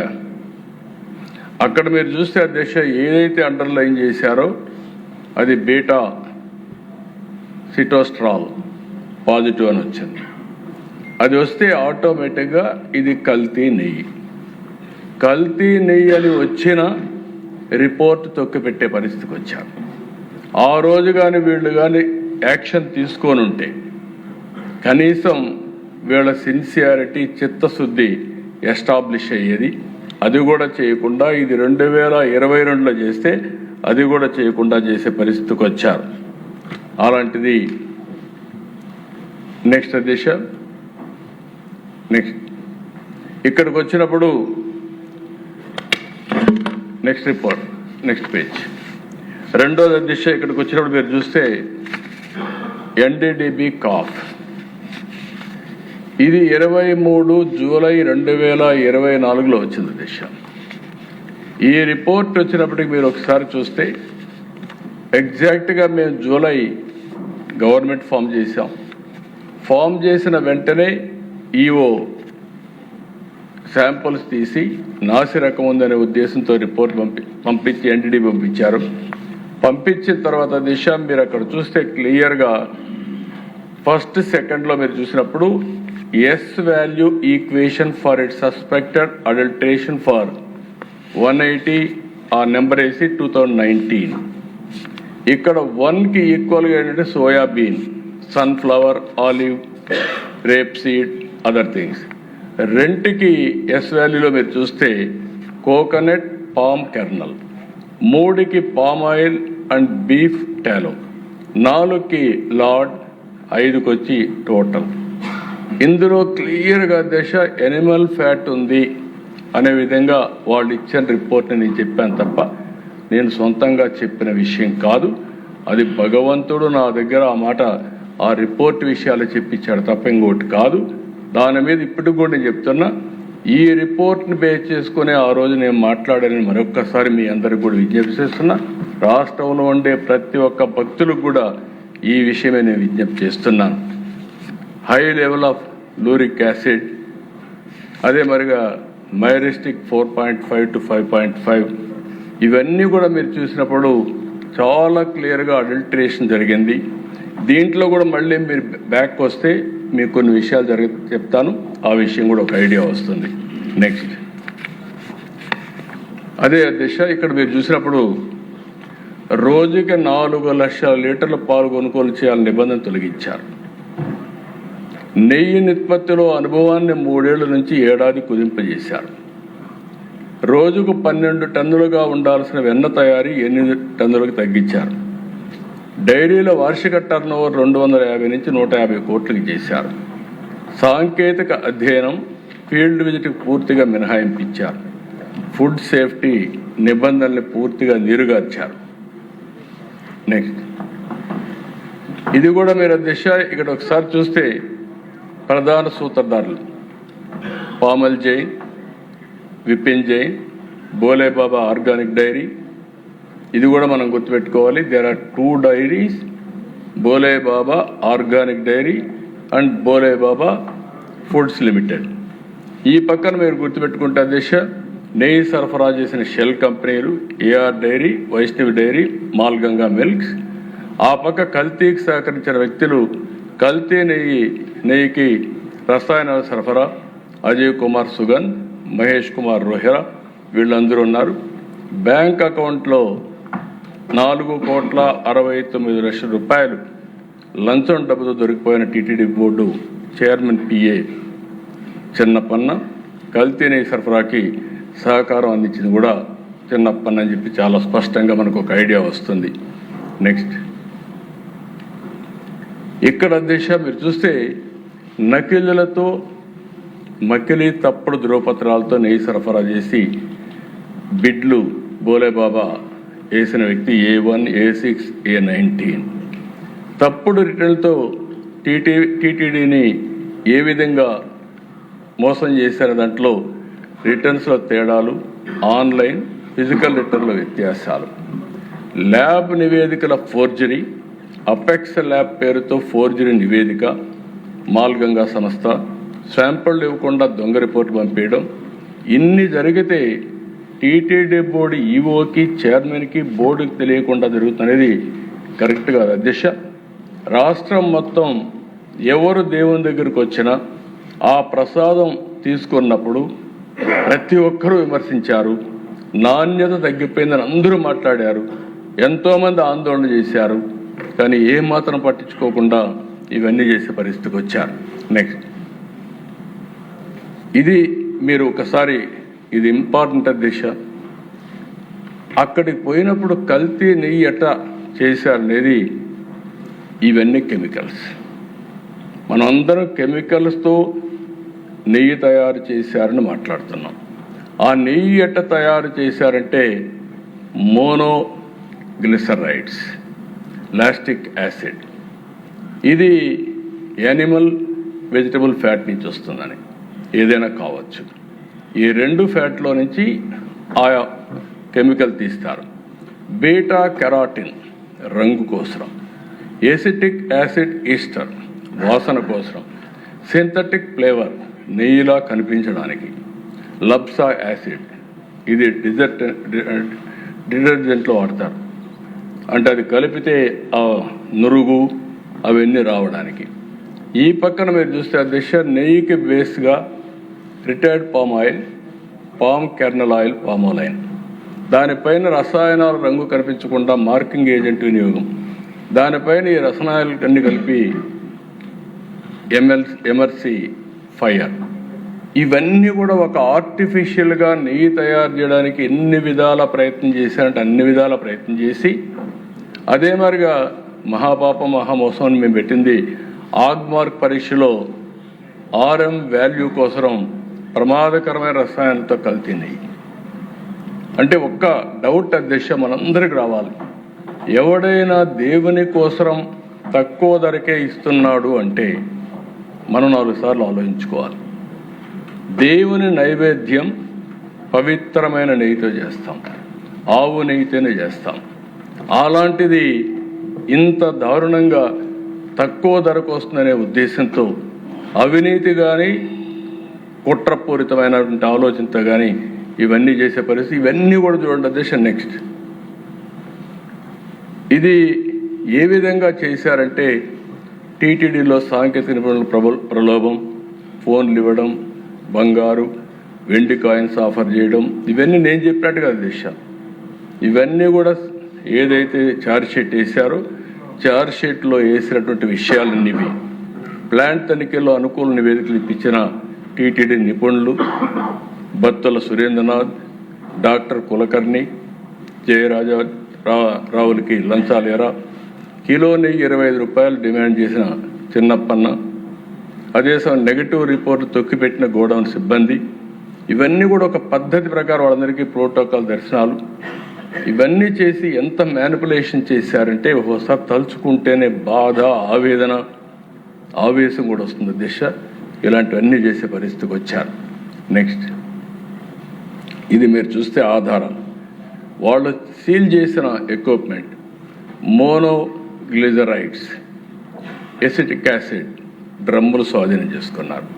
అక్కడ మీరు చూస్తే అధ్యక్ష ఏదైతే అండర్లైన్ చేశారో అది బీటా సిటోస్ట్రాల్ పాజిటివ్ అని వచ్చింది. అది వస్తే ఆటోమేటిక్గా ఇది కల్తీ నెయ్యి. కల్తీ నెయ్యి అని వచ్చిన రిపోర్ట్ తొక్కిపెట్టే పరిస్థితికి వచ్చారు. ఆ రోజు కానీ వీళ్ళు కానీ యాక్షన్ తీసుకొని ఉంటే కనీసం వీళ్ళ సిన్సియారిటీ, చిత్తశుద్ధి ఎస్టాబ్లిష్ అయ్యేది. అది కూడా చేయకుండా ఇది 2022లో చేస్తే అది కూడా చేయకుండా చేసే పరిస్థితికి వచ్చారు. అలాంటిది నెక్స్ట్ దిశ. నెక్స్ట్ ఇక్కడికి వచ్చినప్పుడు నెక్స్ట్ రిపోర్ట్, నెక్స్ట్ పేజ్. రెండోది దిశ ఇక్కడికి వచ్చినప్పుడు మీరు చూస్తే ఎన్డీడీబీ కాఫ్ ఇది 23 జూలై 2024లో వచ్చింది దిశ. ఈ రిపోర్ట్ వచ్చినప్పటికి మీరు ఒకసారి చూస్తే ఎగ్జాక్ట్గా మేము జూలై గవర్నమెంట్ ఫామ్ చేసాం. ఫామ్ చేసిన వెంటనే ఈఓ శాంపుల్స్ తీసి నాసి రకం ఉందనే ఉద్దేశంతో రిపోర్ట్ పంపించి ఎన్డీడీ పంపించారు. పంపించిన తర్వాత దిశ మీరు అక్కడ చూస్తే క్లియర్గా ఫస్ట్ సెకండ్లో మీరు చూసినప్పుడు S value equation for it suspected adulteration for 180 ఆ నెంబర్ వేసి 2019. ఇక్కడ 1కి ఈక్వల్గా ఏంటంటే soybean, sunflower, olive, rape seed, other things. 2కి ఎస్ వాల్యూలో మీరు చూస్తే కోకోనట్, పామ్ కెర్నల్. 3కి పామ్ ఆయిల్ అండ్ బీఫ్ టాలో. 4కి లార్డ్. 5కి వచ్చి టోటల్. ఇందులో క్లియర్గా దశ ఎనిమల్ ఫ్యాట్ ఉంది అనే విధంగా వాళ్ళు ఇచ్చిన రిపోర్ట్ని నేను చెప్పాను తప్ప నేను సొంతంగా చెప్పిన విషయం కాదు. అది భగవంతుడు నా దగ్గర ఆ మాట ఆ రిపోర్ట్ విషయాలు చెప్పించాడు తప్ప ఇంకోటి కాదు. దాని మీద ఇప్పటికి కూడా నేను చెప్తున్నా, ఈ రిపోర్ట్ని బేస్ చేసుకుని ఆ రోజు నేను మాట్లాడానని మరొక్కసారి మీ అందరికి కూడా విజ్ఞప్తి చేస్తున్నా. రాష్ట్రంలో ఉండే ప్రతి ఒక్క భక్తులకు కూడా ఈ విషయమే నేను విజ్ఞప్తి చేస్తున్నాను. హై లెవెల్ ఆఫ్ లూరిక్ యాసిడ్, అదే మరిగా మైరిస్టిక్ 4.5 to 5.5, ఇవన్నీ కూడా మీరు చూసినప్పుడు చాలా క్లియర్గా అడల్టరేషన్ జరిగింది. దీంట్లో కూడా మళ్ళీ మీరు బ్యాక్ వస్తే మీకు కొన్ని విషయాలు చెప్తాను, ఆ విషయం కూడా ఒక ఐడియా వస్తుంది. నెక్స్ట్ అదే దిశ ఇక్కడ మీరు చూసినప్పుడు రోజుకి 4 లక్షల లీటర్ల పాలు కొనుగోలు చేయాలని నిబంధన తొలగించారు. నెయ్యి నిష్పత్తిలో అనుభవాన్ని 3 ఏళ్ల నుంచి ఏడాది కుదింపజేశారు. రోజుకు 12 టన్నులుగా ఉండాల్సిన వెన్న తయారీ 8 టన్నులకు తగ్గించారు. డైరీల వార్షిక టర్నోవర్ 250 నుంచి 150 కోట్లకి చేశారు. సాంకేతిక అధ్యయనం, ఫీల్డ్ విజిట్కి పూర్తిగా మినహాయింపించారు. ఫుడ్ సేఫ్టీ నిబంధనల్ని పూర్తిగా నీరుగార్చారు. నెక్స్ట్ ఇది కూడా మీరు దిశ ఇక్కడ ఒకసారి చూస్తే ప్రధాన సూత్రధారులు పామల్ జైన్, విపిన్ జైన్, బోలే బాబా ఆర్గానిక్ డైరీ. ఇది కూడా మనం గుర్తుపెట్టుకోవాలి. There are 2 dairies, Bhole Baba organic dairy and Bhole Baba foods limited. ఈ పక్కన మీరు గుర్తుపెట్టుకుంటే దిశ నెయ్యి సరఫరా చేసిన షెల్ కంపెనీలు AR dairy, Vaishnavi dairy, మాల్గంగా milks. ఆ పక్క కల్తీకి సహకరించిన వ్యక్తులు కల్తీ నెయ్యికి రసాయనాల సరఫరా అజయ్ కుమార్ సుగన్, మహేష్ కుమార్ రోహెరా, వీళ్ళందరూ ఉన్నారు. బ్యాంక్ అకౌంట్లో 4,69,00,000 రూపాయలు లంచం డబ్బుతో దొరికిపోయిన TTD board chairman PA Chinnappanna కల్తీ నెయ్యి సరఫరాకి సహకారం అందించింది కూడా చిన్నప్పన్న అని చెప్పి చాలా స్పష్టంగా మనకు ఒక ఐడియా వస్తుంది. నెక్స్ట్ ఇక్కడ దిశ మీరు చూస్తే నకిలీలతో మకిలీ తప్పుడు ధృవపత్రాలతో నెయ్యి సరఫరా చేసి బిడ్లు బోలేబాబా వేసిన వ్యక్తి A1, A6, A19. తప్పుడు రిటర్న్లతో టీటీడీని ఏ విధంగా మోసం చేశారు, దాంట్లో రిటర్న్స్లో తేడాలు, ఆన్లైన్ ఫిజికల్ రిటర్న్ల వ్యత్యాసాలు, ల్యాబ్ నివేదికల ఫోర్జరీ, అపెక్స్ ల్యాబ్ పేరుతో ఫోర్జరీ నివేదిక, మాల్గంగా సంస్థ శాంపుల్ ఇవ్వకుండా దొంగ రిపోర్టు పంపేయడం. ఇన్ని జరిగితే టీటీడీ బోర్డు ఈఓకి, చైర్మన్కి, బోర్డుకి తెలియకుండా జరుగుతున్నది కరెక్ట్ కాదు అధ్యక్ష. రాష్ట్రం మొత్తం ఎవరు దేవుని దగ్గరికి వచ్చినా ఆ ప్రసాదం తీసుకున్నప్పుడు ప్రతి ఒక్కరూ విమర్శించారు. నాణ్యత తగ్గిపోయిందని అందరూ మాట్లాడారు, ఎంతోమంది ఆందోళన చేశారు. కానీ ఏమాత్రం పట్టించుకోకుండా ఇవన్నీ చేసే పరిస్థితికి వచ్చారు. నెక్స్ట్ ఇది మీరు ఒకసారి ఇది ఇంపార్టెంట్ దిశ. అక్కడికి పోయినప్పుడు కల్తీ నెయ్యి ఎట్లా చేశారనేది, ఇవన్నీ కెమికల్స్. మనం అందరం కెమికల్స్తో నెయ్యి తయారు చేశారని మాట్లాడుతున్నాం. ఆ నెయ్యి ఎట్లా తయారు చేశారంటే మోనోగ్లిసరైడ్స్, లాస్టిక్ యాసిడ్, ఇది యానిమల్ వెజిటబుల్ ఫ్యాట్ నుంచి వస్తుందని, ఏదైనా కావచ్చు. ఈ 2 ఫ్యాట్లో నుంచి ఆయా కెమికల్ తీస్తారు. బీటా కెరాటిన్ రంగు కోసం, ఎసిటిక్ యాసిడ్ ఈస్టర్ వాసన కోసం, సింథటిక్ ఫ్లేవర్ నెయ్యిలా కనిపించడానికి, లబ్సా యాసిడ్ ఇది డిటర్జెంట్లో వాడతారు, అంటే అది కలిపితే ఆ నురుగు అవన్నీ రావడానికి. ఈ పక్కన మీరు చూస్తే అధ్యక్ష నెయ్యికి బేస్గా retired palm oil, palm kernel oil, palmolein, దానిపైన రసాయనాల రంగు కనిపించకుండా మార్కింగ్ ఏజెంట్ వినియోగం, దానిపైన ఈ రసాయనాలు అన్ని కలిపి ఎమర్సీ ఫైర్, ఇవన్నీ కూడా ఒక ఆర్టిఫిషియల్గా నెయ్యి తయారు చేయడానికి ఎన్ని విధాల ప్రయత్నం చేశారంటే అన్ని విధాల ప్రయత్నం చేసి, అదే మరిగా మహాపాపం మహామోసం అని మేము పెట్టింది ఆగ్మార్క్ పరీక్షలో RM వాల్యూ కోసం ప్రమాదకరమైన రసాయనాలతో కల్తీ నెయ్యి. అంటే ఒక్క డౌట్ అధ్యక్ష మనందరికి రావాలి, ఎవడైనా దేవుని కోసం తక్కువ ధరకే ఇస్తున్నాడు అంటే మనం 4 సార్లు ఆలోచించుకోవాలి. దేవుని నైవేద్యం పవిత్రమైన నెయ్యితో చేస్తాం, ఆవు నెయ్యితోనే చేస్తాం. అలాంటిది ఇంత దారుణంగా తక్కువ ధరకు వస్తుందనే ఉద్దేశంతో అవినీతి కానీ కుట్రపూరితమైనటువంటి ఆలోచనతో కానీ ఇవన్నీ చేసే పరిస్థితి. ఇవన్నీ కూడా చూడండి అధ్యక్ష. నెక్స్ట్ ఇది ఏ విధంగా చేశారంటే టీటీడీలో సాంకేతిక నిపుణుల ప్రలోభం, ఫోన్లు ఇవ్వడం, బంగారు వెండి కాయిన్స్ ఆఫర్ చేయడం, ఇవన్నీ నేను చెప్పినట్టుగా అధ్యక్ష. ఇవన్నీ కూడా ఏదైతే ఛార్జ్ షీట్ వేశారో ఛార్జ్ షీట్లో వేసినటువంటి విషయాలన్నీవి ప్లాంట్ తనిఖీలో అనుకూల నివేదికలు ఇప్పించిన టీటీడీ నిపుణులు బత్తుల సురేంద్రనాథ్, డాక్టర్ కులకర్ణి, జయరాజా రావులకి లంచాలేరా, కిలో నెయ్యి 25 రూపాయలు డిమాండ్ చేసిన చిన్నప్పన్న, అదే సమయం నెగటివ్ రిపోర్టు తొక్కిపెట్టిన గోడౌన్ సిబ్బంది, ఇవన్నీ కూడా ఒక పద్ధతి ప్రకారం వాళ్ళందరికీ ప్రోటోకాల్ దర్శనాలు, ఇవన్నీ చేసి ఎంత మ్యానిపులేషన్ చేశారంటే ఒకసారి తలుచుకుంటేనే బాధ, ఆవేదన, ఆవేశం కూడా వస్తుంది దిశ. ఇలాంటివన్నీ చేసే పరిస్థితికి వచ్చారు. నెక్స్ట్ ఇది మీరు చూస్తే ఆధారం, వాళ్ళు సీల్ చేసిన ఎక్విప్మెంట్ మోనోగ్లిజరైడ్స్, ఎసిటిక్ యాసిడ్ డ్రమ్ములు స్వాధీనం చేసుకున్నారు.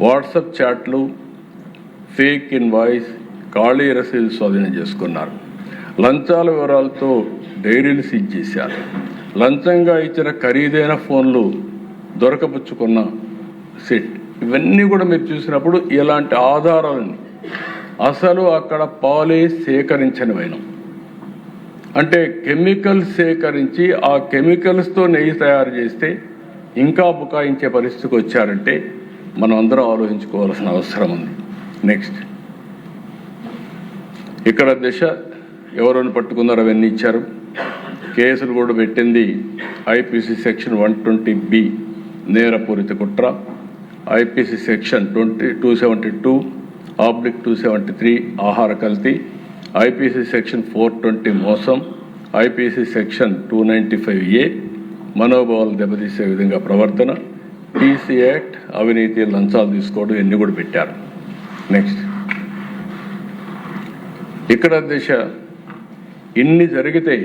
వాట్సాప్ చాట్లు, ఫేక్ ఇన్వాయిస్, ఖాళీ రసీదు స్వాధీనం చేసుకున్నారు. లంచాల వివరాలతో డైరీలు సీజ్ చేశారు. లంచంగా ఇచ్చిన ఖరీదైన ఫోన్లు దొరకపుచ్చుకున్న సెట్. ఇవన్నీ కూడా మీరు చూసినప్పుడు ఇలాంటి ఆధారాలని అసలు అక్కడ పాలే సేకరించనివైన, అంటే కెమికల్స్ సేకరించి ఆ కెమికల్స్తో నెయ్యి తయారు చేస్తే ఇంకా బుకాయించే పరిస్థితికి వచ్చారంటే మనం అందరం ఆలోచించుకోవాల్సిన అవసరం ఉంది. నెక్స్ట్ ఇక్కడ దిశ ఎవరైనా పట్టుకున్నారో అవన్నీ ఇచ్చారు. కేసులు కూడా పెట్టింది IPC సెక్షన్ 120B నేరపూరిత కుట్ర, IPC సెక్షన్ 272/273 ఆహార కల్తీ, IPC సెక్షన్ 420 మోసం, IPC సెక్షన్ 295A మనోభావాలు దెబ్బతీసే విధంగా ప్రవర్తన, PC యాక్ట్ అవినీతి లంచాలు తీసుకోవడం ఇవన్నీ కూడా పెట్టారు. నెక్స్ట్ ఇక్కడ దిశ ఇన్ని జరిగితే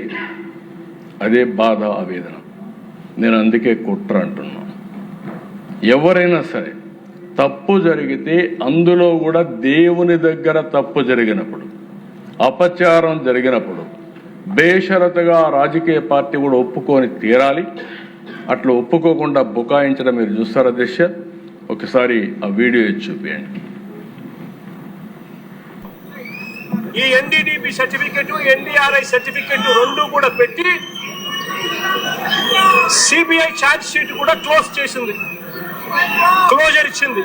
అదే బాధ, ఆవేదన. నేను అందుకే కుట్ర అంటున్నా. ఎవరైనా సరే తప్పు జరిగితే అందులో కూడా దేవుని దగ్గర తప్పు జరిగినప్పుడు, అపచారం జరిగినప్పుడు బేషరతుగా రాజకీయ పార్టీ కూడా ఒప్పుకొని తీరాలి. అట్లా ఒప్పుకోకుండా బుకాయించడం మీరు చూస్తారా దిశ? ఒకసారి ఆ వీడియో ఇచ్చి చూపించండి. ఈ NDDP సర్టిఫికెట్, NDRI సర్టిఫికెట్ రెండు కూడా పెట్టి CBI ఛార్జ్ షీట్ కూడా క్లోజర్ ఇచ్చింది.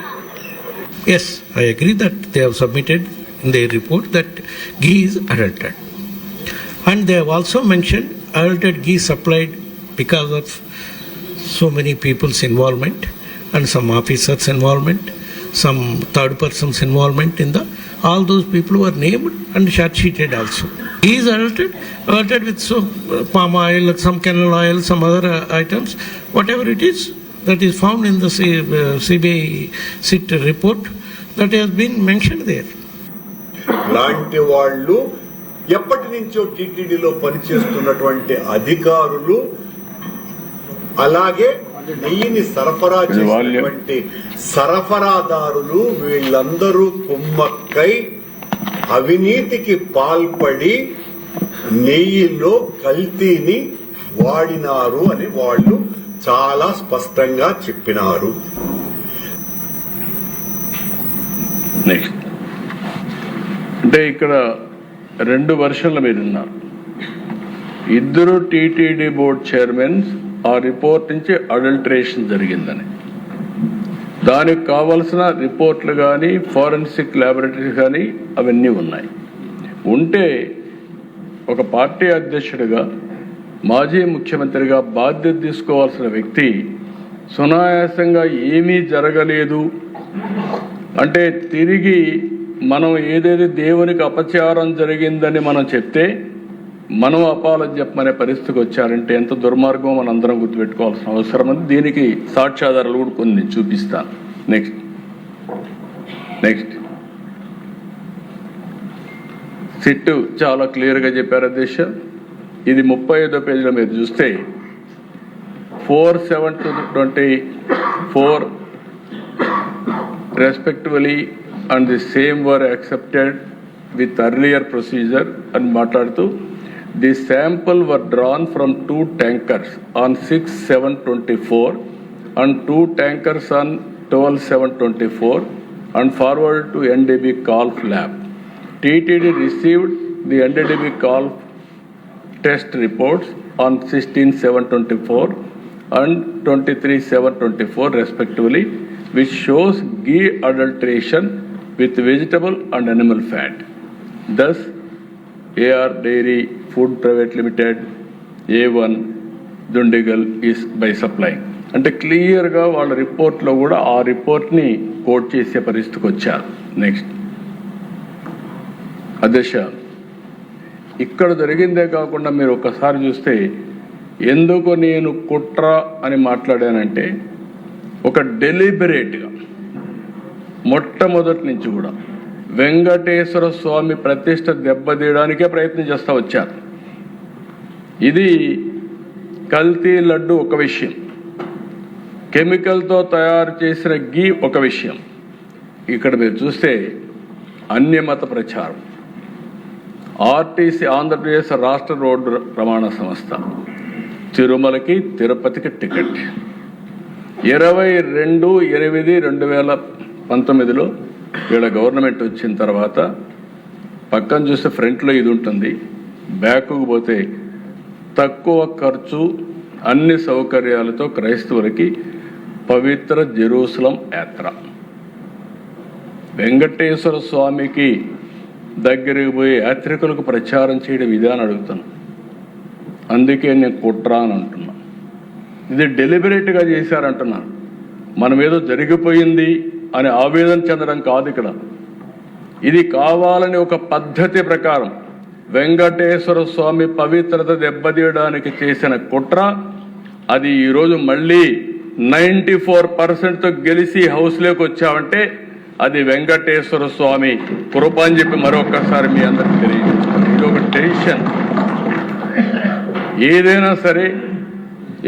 Yes, I agree that they have submitted in their report that ghee is adulterated, and they have also mentioned adulterated ghee supplied because of so many people's involvement and some officers' involvement, some third persons' involvement in the. All those people were named and charge sheeted also. He is adulterated with palm oil, some kernel oil, some other items, whatever it is that is found in the CBI SIT report that has been mentioned there. లాంటి వాళ్ళు ఎప్పటి నుంచో టీటీడీలో పనిచేస్తున్నటువంటి అధికారులు, అలాగే నెయ్యిని సరఫరా చేసినటువంటి సరఫరాదారులు, వీళ్ళందరూ కుమ్మక్కై అవినీతికి పాల్పడి నెయ్యిలో కల్తీని వాడినారు అని వాళ్ళు చాలా స్పష్టంగా చెప్పినారు. నెక్స్ట్ అంటే ఇక్కడ 2 వర్షన్లు మీరు ఉన్నారు. ఇద్దరు టీటీడీ బోర్డ్ చైర్మన్స్ ఆ రిపోర్ట్ నుంచి అడల్టరేషన్ జరిగిందని, దానికి కావలసిన రిపోర్ట్లు కానీ ఫోరెన్సిక్ ల్యాబొరేటరీస్ కానీ అవన్నీ ఉన్నాయి. ఉంటే ఒక పార్టీ అధ్యక్షుడిగా మాజీ ముఖ్యమంత్రిగా బాధ్యత తీసుకోవాల్సిన వ్యక్తి సునాయాసంగా ఏమీ జరగలేదు అంటే తిరిగి మనం ఏదైతే దేవునికి అపచారం జరిగిందని మనం చెప్తే మనం అపాలజీ చెప్పమనే పరిస్థితికి వచ్చారంటే ఎంత దుర్మార్గం మనందరం గుర్తుపెట్టుకోవాల్సిన అవసరం ఉంది. దీనికి సాక్ష్యాధారాలు కూడా కొన్ని చూపిస్తాను. నెక్స్ట్ సిట్టు చాలా క్లియర్గా చెప్పారు అధ్యక్ష. ఇది 35వ పేజీలో మీరు చూస్తే 4/7/24 respectively and the same were accepted with earlier procedure and మాట్లాడుతూ the sample were drawn from 2 tankers on 6/7/24 and 2 tankers on 12/7/24 and forwarded to NDB Calf lab. TTD received the NDB Calf test reports on 16/7/24 and 23/7/24 respectively, which shows ghee adulteration with vegetable and animal fat. Thus, AR Dairy Food Private Limited, A1 Dundigal is by supplying. అంటే క్లియర్గా వాళ్ళ రిపోర్ట్లో కూడా ఆ రిపోర్ట్ని coat చేసే పరిస్థితికి వచ్చారు. నెక్స్ట్ అధ్యక్ష, ఇక్కడ జరిగిందే కాకుండా మీరు ఒకసారి చూస్తే ఎందుకు నేను కుట్ర అని మాట్లాడానంటే ఒక డెలిబరేట్గా మొట్టమొదటి నుంచి కూడా వెంకటేశ్వర స్వామి ప్రతిష్ట దెబ్బతీయడానికే ప్రయత్నం చేస్తూ వచ్చారు. ఇది కల్తీ లడ్డు ఒక విషయం, కెమికల్తో తయారు చేసిన గీ ఒక విషయం. ఇక్కడ మీరు చూస్తే అన్యమత ప్రచారం, ఆర్టీసీ ఆంధ్రప్రదేశ్ రాష్ట్ర రోడ్డు రవాణా సంస్థ తిరుమలకి తిరుపతికి టికెట్ 22/8/2019లో వీళ్ళ గవర్నమెంట్ వచ్చిన తర్వాత పక్కన చూస్తే ఫ్రంట్లో ఇది ఉంటుంది, బ్యాక్కు పోతే తక్కువ ఖర్చు అన్ని సౌకర్యాలతో క్రైస్తవులకి పవిత్ర జెరూసలం యాత్ర. వెంకటేశ్వర స్వామికి దగ్గరికి పోయి యాత్రికులకు ప్రచారం చేయడం ఇదే అని అడుగుతాను. అందుకే నేను కుట్ర అని అంటున్నా. ఇది డెలిబరేట్గా చేశారంటున్నాను. మనం ఏదో జరిగిపోయింది అని ఆవేదన చెందడం కాదు ఇక్కడ. ఇది కావాలని ఒక పద్ధతి ప్రకారం వెంకటేశ్వర స్వామి పవిత్రత దెబ్బతీయడానికి చేసిన కుట్ర. అది ఈరోజు మళ్ళీ 94%తో గెలిచి హౌస్లోకి వచ్చామంటే అది వెంకటేశ్వర స్వామి కృప అని చెప్పి మరొకసారి మీ అందరికీ తెలియజేస్తాను. ఇది ఒక టెన్షన్. ఏదైనా సరే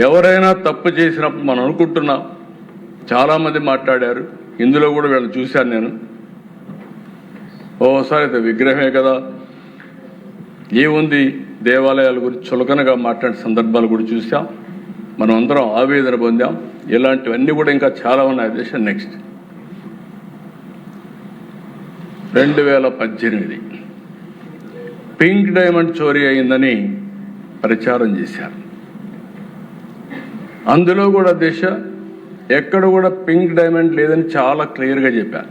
ఎవరైనా తప్పు చేసినప్పుడు మనం అనుకుంటున్నాం, చాలామంది మాట్లాడారు, ఇందులో కూడా వీళ్ళని చూశాను నేను. ఓసారి అయితే విగ్రహమే కదా, ఏముంది, దేవాలయాల గురించి చులకనగా మాట్లాడే సందర్భాలు కూడా చూసాం. మనం అందరం ఆవేదన పొందాం. ఇలాంటివన్నీ కూడా ఇంకా చాలా ఉన్నాయి దేశం. నెక్స్ట్ 2018 పింక్ డైమండ్ చోరీ అయిందని ప్రచారం చేశారు. అందులో కూడా దేశ ఎక్కడ కూడా పింక్ డైమండ్ లేదని చాలా క్లియర్గా చెప్పారు.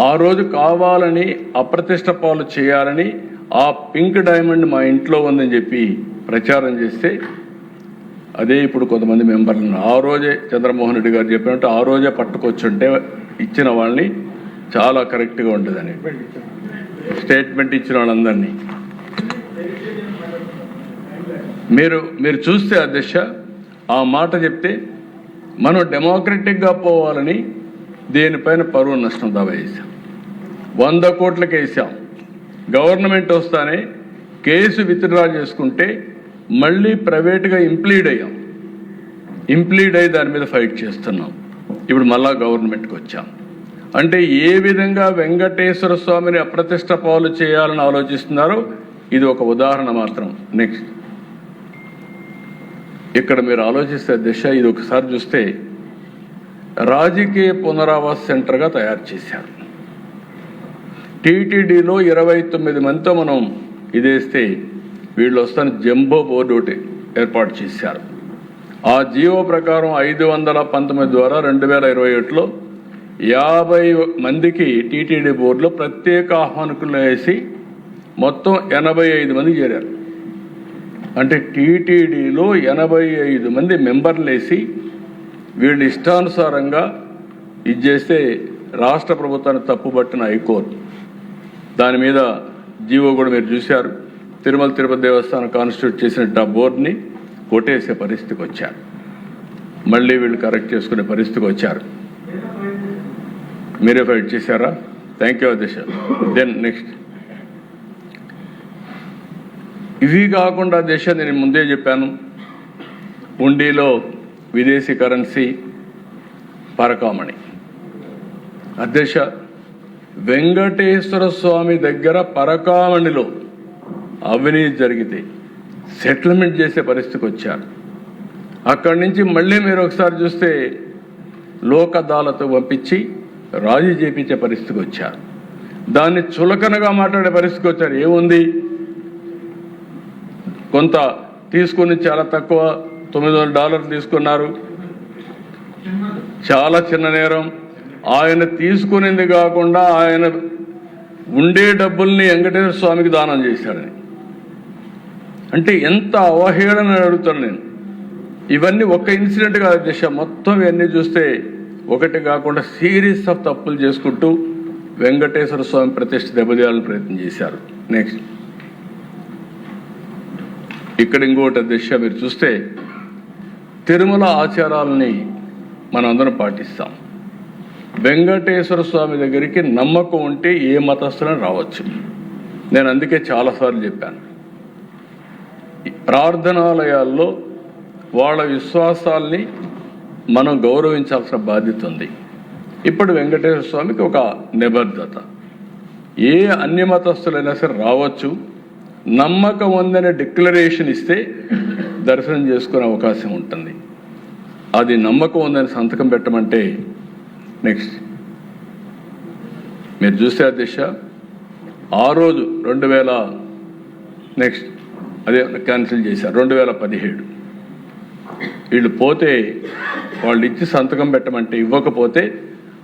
ఆ రోజు కావాలని అప్రతిష్ట పాలు చేయాలని ఆ పింక్ డైమండ్ మా ఇంట్లో ఉందని చెప్పి ప్రచారం చేస్తే అదే ఇప్పుడు కొంతమంది మెంబర్లను ఆ రోజే చంద్రమోహన్ రెడ్డి గారు చెప్పినట్టు ఆ రోజే పట్టుకొచ్చుంటే ఇచ్చిన వాళ్ళని చాలా కరెక్ట్గా ఉంటుందని స్టేట్మెంట్ ఇచ్చిన వాళ్ళందరినీ మీరు చూస్తే అధ్యక్ష ఆ మాట చెప్తే మనం డెమోక్రటిక్గా పోవాలని దేనిపైన పరువు నష్టం దావా వేసాం. 100 కోట్లకి వేసాం. గవర్నమెంట్ వస్తానే కేసు విత్డ్రా చేసుకుంటే మళ్ళీ ప్రైవేట్గా ఇంప్లీడ్ అయ్యాం. ఇంప్లీడ్ అయ్యి దాని మీద ఫైట్ చేస్తున్నాం. ఇప్పుడు మళ్ళా గవర్నమెంట్కి వచ్చాం. అంటే ఏ విధంగా వెంకటేశ్వర స్వామిని అప్రతిష్ట పాలు చేయాలని ఆలోచిస్తున్నారో ఇది ఒక ఉదాహరణ మాత్రం. నెక్స్ట్ ఇక్కడ మీరు ఆలోచిస్తే దిశ ఇది ఒకసారి చూస్తే రాజకీయ పునరావాస సెంటర్గా తయారు చేశారు. టీటీడీలో 29 మందితో మనం ఇదేస్తే వీళ్ళు వస్తాను జంబో బోర్డు ఒకటి ఏర్పాటు చేశారు. ఆ జీవో ప్రకారం 519 ద్వారా 2021లో 50 మందికి టీటీడీ బోర్డులో ప్రత్యేక ఆహ్వానికులు వేసి మొత్తం 85 మంది చేరారు. అంటే టీటీడీలో 85 మంది మెంబర్లు వేసి వీళ్ళు ఇష్టానుసారంగా ఇది చేస్తే రాష్ట్ర ప్రభుత్వాన్ని తప్పుబట్టిన హైకోర్టు దాని మీద జీవో కూడా మీరు చూశారు. తిరుమల తిరుపతి దేవస్థానం కాన్స్టిట్యూట్ చేసినట్టు ఆ బోర్డుని కొట్టేసే పరిస్థితికి వచ్చారు. మళ్ళీ వీళ్ళు కరెక్ట్ చేసుకునే పరిస్థితికి వచ్చారు. మీరే ఫైట్ చేశారా? థ్యాంక్ యూ అధ్యక్ష. దెన్ నెక్స్ట్ ఇవి కాకుండా దేశ నేను ముందే చెప్పాను, ఉండిలో విదేశీ కరెన్సీ పరకామణి. అధ్యక్ష, వెంకటేశ్వర స్వామి దగ్గర పరకామణిలో అవినీతి జరిగితే సెటిల్మెంట్ చేసే పరిస్థితికి వచ్చారు. అక్కడి నుంచి మళ్ళీ మీరు ఒకసారి చూస్తే లోక్ అదాలత్ పంపించి రాజీ చేపించే పరిస్థితికి వచ్చారు. దాన్ని చులకనగా మాట్లాడే పరిస్థితికి వచ్చారు. ఏముంది, కొంత తీసుకుని చాలా తక్కువ $900 తీసుకున్నారు, చాలా చిన్న నేరం. ఆయన తీసుకునింది కాకుండా ఆయన ఉండే డబ్బుల్ని వెంకటేశ్వర స్వామికి దానం చేశాడని అంటే ఎంత అవహేళన అడుగుతాను నేను. ఇవన్నీ ఒక్క ఇన్సిడెంట్ కాదు దిశ, మొత్తం ఇవన్నీ చూస్తే ఒకటి కాకుండా సిరీస్ ఆఫ్ తప్పులు చేసుకుంటూ వెంకటేశ్వర స్వామి ప్రతిష్ఠ దెబ్బతీయాలని ప్రయత్నం చేశారు. నెక్స్ట్ ఇక్కడ ఇంకోటి దిశ మీరు చూస్తే తిరుమల ఆచారాలని మనం అందరం పాటిస్తాం. వెంకటేశ్వర స్వామి దగ్గరికి నమ్మకం ఉంటే ఏ మతస్థులను రావచ్చు. నేను అందుకే చాలాసార్లు చెప్పాను, ప్రార్థనాలయాల్లో వాళ్ళ విశ్వాసాల్ని మనం గౌరవించాల్సిన బాధ్యత ఉంది. ఇప్పుడు వెంకటేశ్వర స్వామికి ఒక నిబద్ధత, ఏ అన్య మతస్థులైనా సరే రావచ్చు, నమ్మకం ఉందనే డిక్లరేషన్ ఇస్తే దర్శనం చేసుకునే అవకాశం ఉంటుంది. అది నమ్మకం ఉందని సంతకం పెట్టమంటే నెక్స్ట్ మీరు చూస్తే అధ్యక్ష ఆ రోజు 2000 నెక్స్ట్ అదే క్యాన్సిల్ చేశారు. 2017 వీళ్ళు పోతే వాళ్ళు ఇచ్చి సంతకం పెట్టమంటే ఇవ్వకపోతే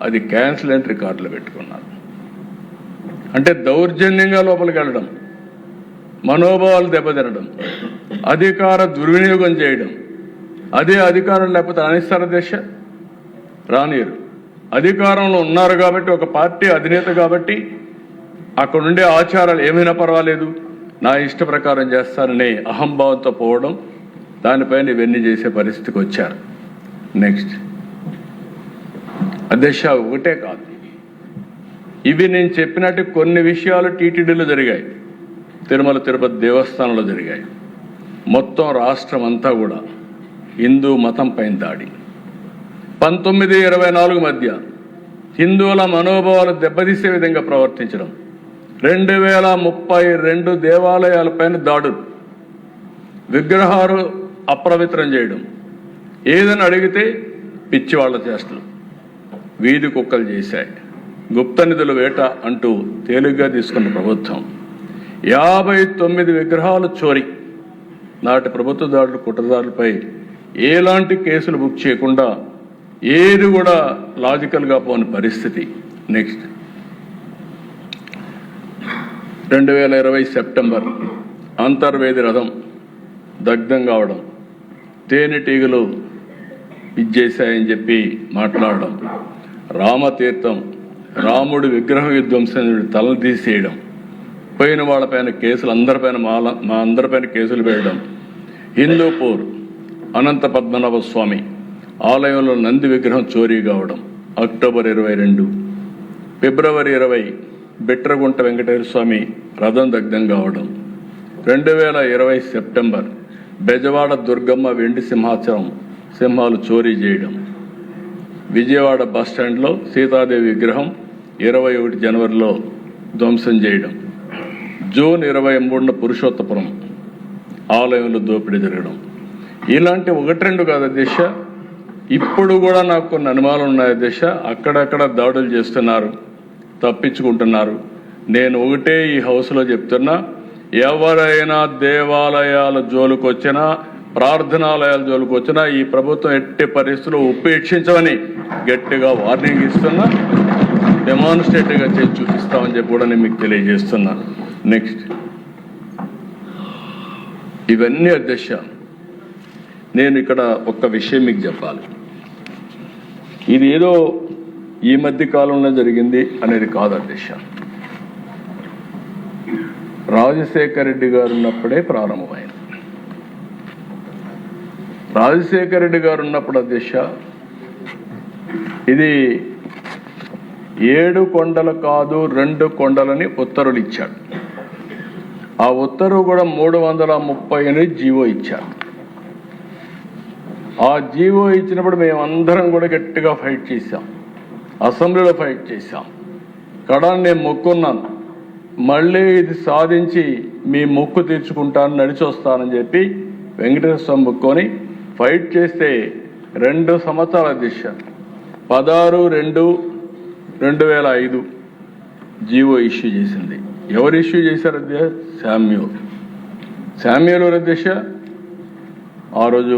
అది క్యాన్సిల్ అని రికార్డులో పెట్టుకున్నారు. అంటే దౌర్జన్యంగా లోపలికి వెళ్ళడం, మనోభావాలు దెబ్బతినడం, అధికార దుర్వినియోగం చేయడం. అదే అధికారం లేకపోతే అనిస్తారు దేశ రానియరు. అధికారంలో ఉన్నారు కాబట్టి, ఒక పార్టీ అధినేత కాబట్టి అక్కడుండే ఆచారాలు ఏమైనా పర్వాలేదు, నా ఇష్ట ప్రకారం చేస్తారనే అహంభావంతో పోవడం, దానిపైన ఇవన్నీ చేసే పరిస్థితికి వచ్చారు. నెక్స్ట్ అధ్యక్ష, ఒకటే కాదు, ఇవి నేను చెప్పినట్టు కొన్ని విషయాలు టీటీడీలో జరిగాయి, తిరుమల తిరుపతి దేవస్థానంలో జరిగాయి. మొత్తం రాష్ట్రం అంతా కూడా హిందూ మతం పైన దాడి. 1924 మధ్య హిందువుల మనోభావాలు దెబ్బతీసే విధంగా ప్రవర్తించడం, 2032 దేవాలయాలపైన దాడులు, విగ్రహాలు అప్రవిత్రం చేయడం, ఏదని అడిగితే పిచ్చివాళ్ల చేష్టలు, వీధి కుక్కలు చేశాయి, గుప్త నిధుల వేట అంటూ తేలిగ్గా తీసుకున్న ప్రభుత్వం. 59 విగ్రహాలు చోరీ. నాటి ప్రభుత్వ దాడులు కుట్రదారులపై ఎలాంటి కేసులు బుక్ చేయకుండా ఏది కూడా లాజికల్గా పోని పరిస్థితి. నెక్స్ట్ 2020 సెప్టెంబర్ అంతర్వేది రథం దగ్ధం కావడం, తేనెటీగలు ఇచ్చేసాయని చెప్పి మాట్లాడడం, రామతీర్థం రాముడి విగ్రహం విధ్వంసం తలను తీసేయడం, పోయిన వాళ్ళపైన కేసులు అందరిపైన మా అందరిపైన కేసులు వేయడం, హిందూపూర్ అనంత పద్మనాభ స్వామి ఆలయంలో నంది విగ్రహం చోరీ కావడం, అక్టోబర్ 22, ఫిబ్రవరి 20 బిట్రగుంట వెంకటేశ్వర స్వామి రథం దగ్ధం కావడం, 2020 సెప్టెంబర్ బెజవాడ దుర్గమ్మ వెండి సింహాలు చోరీ చేయడం, విజయవాడ బస్టాండ్లో సీతాదేవి విగ్రహం 21 జనవరిలో ధ్వంసం చేయడం, జూన్ 23 పురుషోత్తపురం ఆలయంలో దోపిడీ జరగడం, ఇలాంటి ఒకటి రెండు కాదు అధ్యక్ష, ఇప్పుడు కూడా నాకు కొన్ని అనుమానాలు ఉన్నాయి అధ్యక్ష. అక్కడక్కడ దాడులు చేస్తున్నారు, తప్పించుకుంటున్నారు. నేను ఒకటే ఈ హౌస్లో చెప్తున్నా, ఎవరైనా దేవాలయాల జోలికి వచ్చినా, ప్రార్థనాలయాల జోలికి వచ్చినా ఈ ప్రభుత్వం ఎట్టి పరిస్థితుల్లో ఉపేక్షించమని గట్టిగా వార్నింగ్ ఇస్తున్నా. డెమాన్స్ట్రేటివ్గా చేసి చూపిస్తామని చెప్పి కూడా నేను మీకు తెలియజేస్తున్నా. నెక్స్ట్, ఇవన్నీ అధ్యక్ష, నేను ఇక్కడ ఒక్క విషయం మీకు చెప్పాలి. ఇది ఏదో ఈ మధ్య కాలంలో జరిగింది అనేది కాదు అధ్యక్ష. రాజశేఖర రెడ్డి గారు ఉన్నప్పుడే ప్రారంభమైంది. రాజశేఖర రెడ్డి గారు ఉన్నప్పుడు అధ్యక్ష, ఇది 7 కొండలు కాదు 2 కొండలని ఉత్తర్వులు ఇచ్చాడు. ఆ ఉత్తర్వు కూడా 338 జీవో ఇచ్చాడు. ఆ జీవో ఇచ్చినప్పుడు మేమందరం కూడా గట్టిగా ఫైట్ చేశాం, అసెంబ్లీలో ఫైట్ చేశాం. కడాన్ని నేను మొక్కున్నాను, మళ్ళీ ఇది సాధించి మీ మొక్కు తీర్చుకుంటాను, నడిచి వస్తానని చెప్పి వెంకటేశ్వర స్వామి మొక్కుని ఫైట్ చేస్తే 2 సంవత్సరాల అధ్యక్ష 16/2/2005 జీవో ఇష్యూ చేసింది. ఎవరు ఇష్యూ చేశారు అధ్యక్ష? శామ్యూల్ అధ్యక్ష ఆ రోజు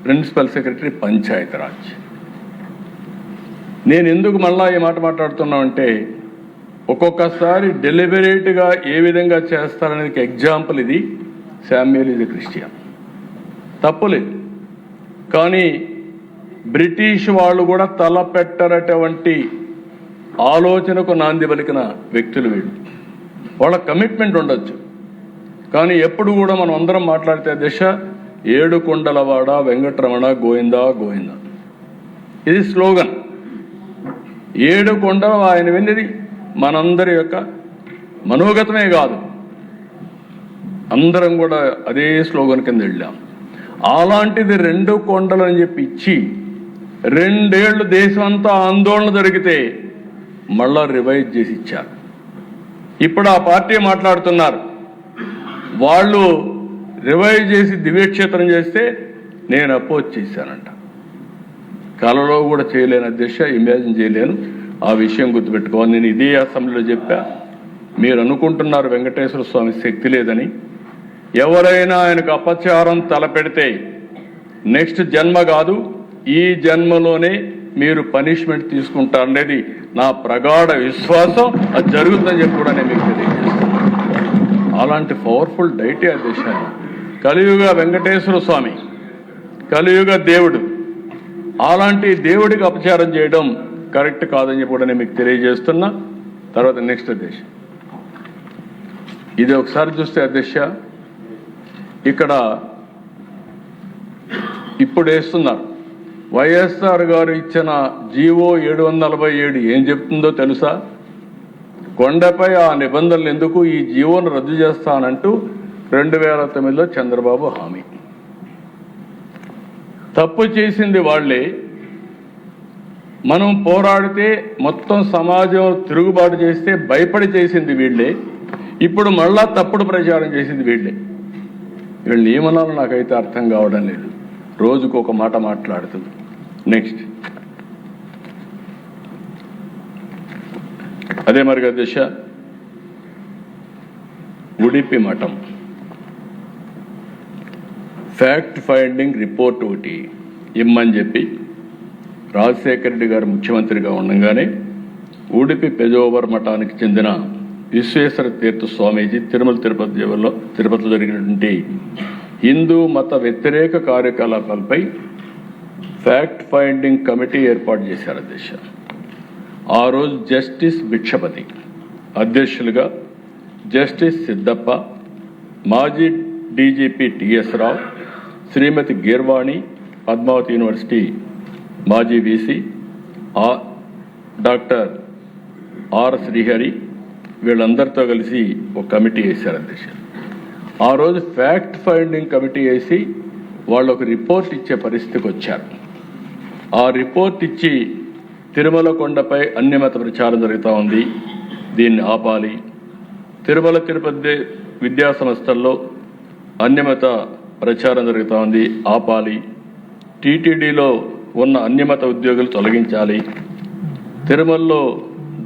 ప్రిన్సిపల్ సెక్రటరీ పంచాయతీరాజ్. నేను ఎందుకు మళ్ళా ఈ మాట మాట్లాడుతున్నామంటే, ఒక్కొక్కసారి డెలిబరేట్గా ఏ విధంగా చేస్తారనేది ఎగ్జాంపుల్ ఇది. శామ్యూల్ ఇది క్రిస్టియన్, తప్పులేదు. కానీ బ్రిటిష్ వాళ్ళు కూడా తలపెట్టనటువంటి ఆలోచనకు నాంది పలికిన వ్యక్తులు వీళ్ళు. వాళ్ళ కమిట్మెంట్ ఉండొచ్చు, కానీ ఎప్పుడు కూడా మనం అందరం మాట్లాడితే దశ 7 కొండలవాడ వెంకటరమణ గోవిందా గోవిందా, ఇది స్లోగన్. 7 కొండలు ఆయన వెళ్ళేది మనందరి యొక్క మనోగతమే కాదు, అందరం కూడా అదే స్లోగన్ కింద వెళ్ళాం. అలాంటిది 2 కొండలు అని చెప్పి ఇచ్చి 2 ఏళ్ళు దేశం అంతా ఆందోళన జరిగితే మళ్ళా రివైజ్ చేసి ఇచ్చారు. ఇప్పుడు ఆ పార్టీ మాట్లాడుతున్నారు, వాళ్ళు రివైజ్ చేసి దివ్యక్షేత్రం చేస్తే నేను అపోజ్ చేశానంట. కలలో కూడా చేయలేను అధ్యక్ష, ఇమాజిన్ చేయలేను. ఆ విషయం గుర్తుపెట్టుకోవాలి. నేను ఇదే అసెంబ్లీలో చెప్పా. మీరు అనుకుంటున్నారు వెంకటేశ్వర స్వామి శక్తి లేదని. ఎవరైనా ఆయనకు అపచారం తలపెడితే నెక్స్ట్ జన్మ కాదు, ఈ జన్మలోనే మీరు పనిష్మెంట్ తీసుకుంటారనేది నా ప్రగాఢ విశ్వాసం. అది జరుగుతుందని చెప్పి కూడా నేను మీకు తెలియజేస్తాను. అలాంటి పవర్ఫుల్ డైటీ అధ్యక్ష. కలియుగ వెంకటేశ్వర స్వామి, కలియుగ దేవుడు, అలాంటి దేవుడికి అపచారం చేయడం కరెక్ట్ కాదని చెప్పి కూడా నేను మీకు తెలియజేస్తున్నా. తర్వాత నెక్స్ట్ అధ్యక్ష, ఇది ఒకసారి చూస్తే అధ్యక్ష, ఇక్కడ ఇప్పుడు వేస్తున్నారు వైఎస్ఆర్ గారు ఇచ్చిన జీవో 747 ఏం చెప్తుందో తెలుసా? కొండపై ఆ నిబంధనలు ఎందుకు, ఈ జీవోను రద్దు చేస్తానంటూ 2009లో చంద్రబాబు హామీ. తప్పు చేసింది వాళ్లే, మనం పోరాడితే మొత్తం సమాజం తిరుగుబాటు చేస్తే భయపడి చేసింది వీళ్లే. ఇప్పుడు మళ్ళా తప్పుడు ప్రచారం చేసింది వీళ్లే. వీళ్ళు ఏమనాలో నాకైతే అర్థం కావడం లేదు. రోజుకు ఒక మాట మాట్లాడుతుంది. నెక్స్ట్, అదే మరి అధ్యక్ష, ఉడిపి మఠం ఫ్యాక్ట్ ఫైండింగ్ రిపోర్ట్ ఒకటి ఇమ్మని చెప్పి రాజశేఖర రెడ్డి గారు ముఖ్యమంత్రిగా ఉండగానే ఉడిపి పెజోవర్ మఠానికి చెందిన విశ్వేశ్వర తీర్థ స్వామీజీ తిరుపతిలో జరిగినటువంటి హిందూ మత వ్యతిరేక కార్యకలాపాలపై ఫ్యాక్ట్ ఫైండింగ్ కమిటీ ఏర్పాటు చేశారు అధ్యక్ష. ఆ రోజు జస్టిస్ భిక్షపతి అధ్యక్షులుగా, జస్టిస్ సిద్ధప్ప, మాజీ డీజీపీ టిఎస్ రావు, శ్రీమతి గీర్వాణి, పద్మావతి యూనివర్సిటీ మాజీ వీసీ డాక్టర్ ఆర్ శ్రీహరి, వీళ్ళందరితో కలిసి ఒక కమిటీ వేశారు అధ్యక్ష. ఆ రోజు ఫ్యాక్ట్ ఫైండింగ్ కమిటీ వేసి వాళ్ళు ఒక రిపోర్ట్ ఇచ్చే పరిస్థితికి వచ్చారు. ఆ రిపోర్ట్ ఇచ్చి తిరుమల కొండపై అన్యమత ప్రచారం జరుగుతూ ఉంది, దీన్ని ఆపాలి, తిరుమల తిరుపతి విద్యా సంస్థల్లో అన్యమత ప్రచారం జరుగుతూ ఉంది, ఆపాలి. టీటీడీలో ఉన్న అన్యమత ఉద్యోగులు తొలగించాలి. తిరుమలలో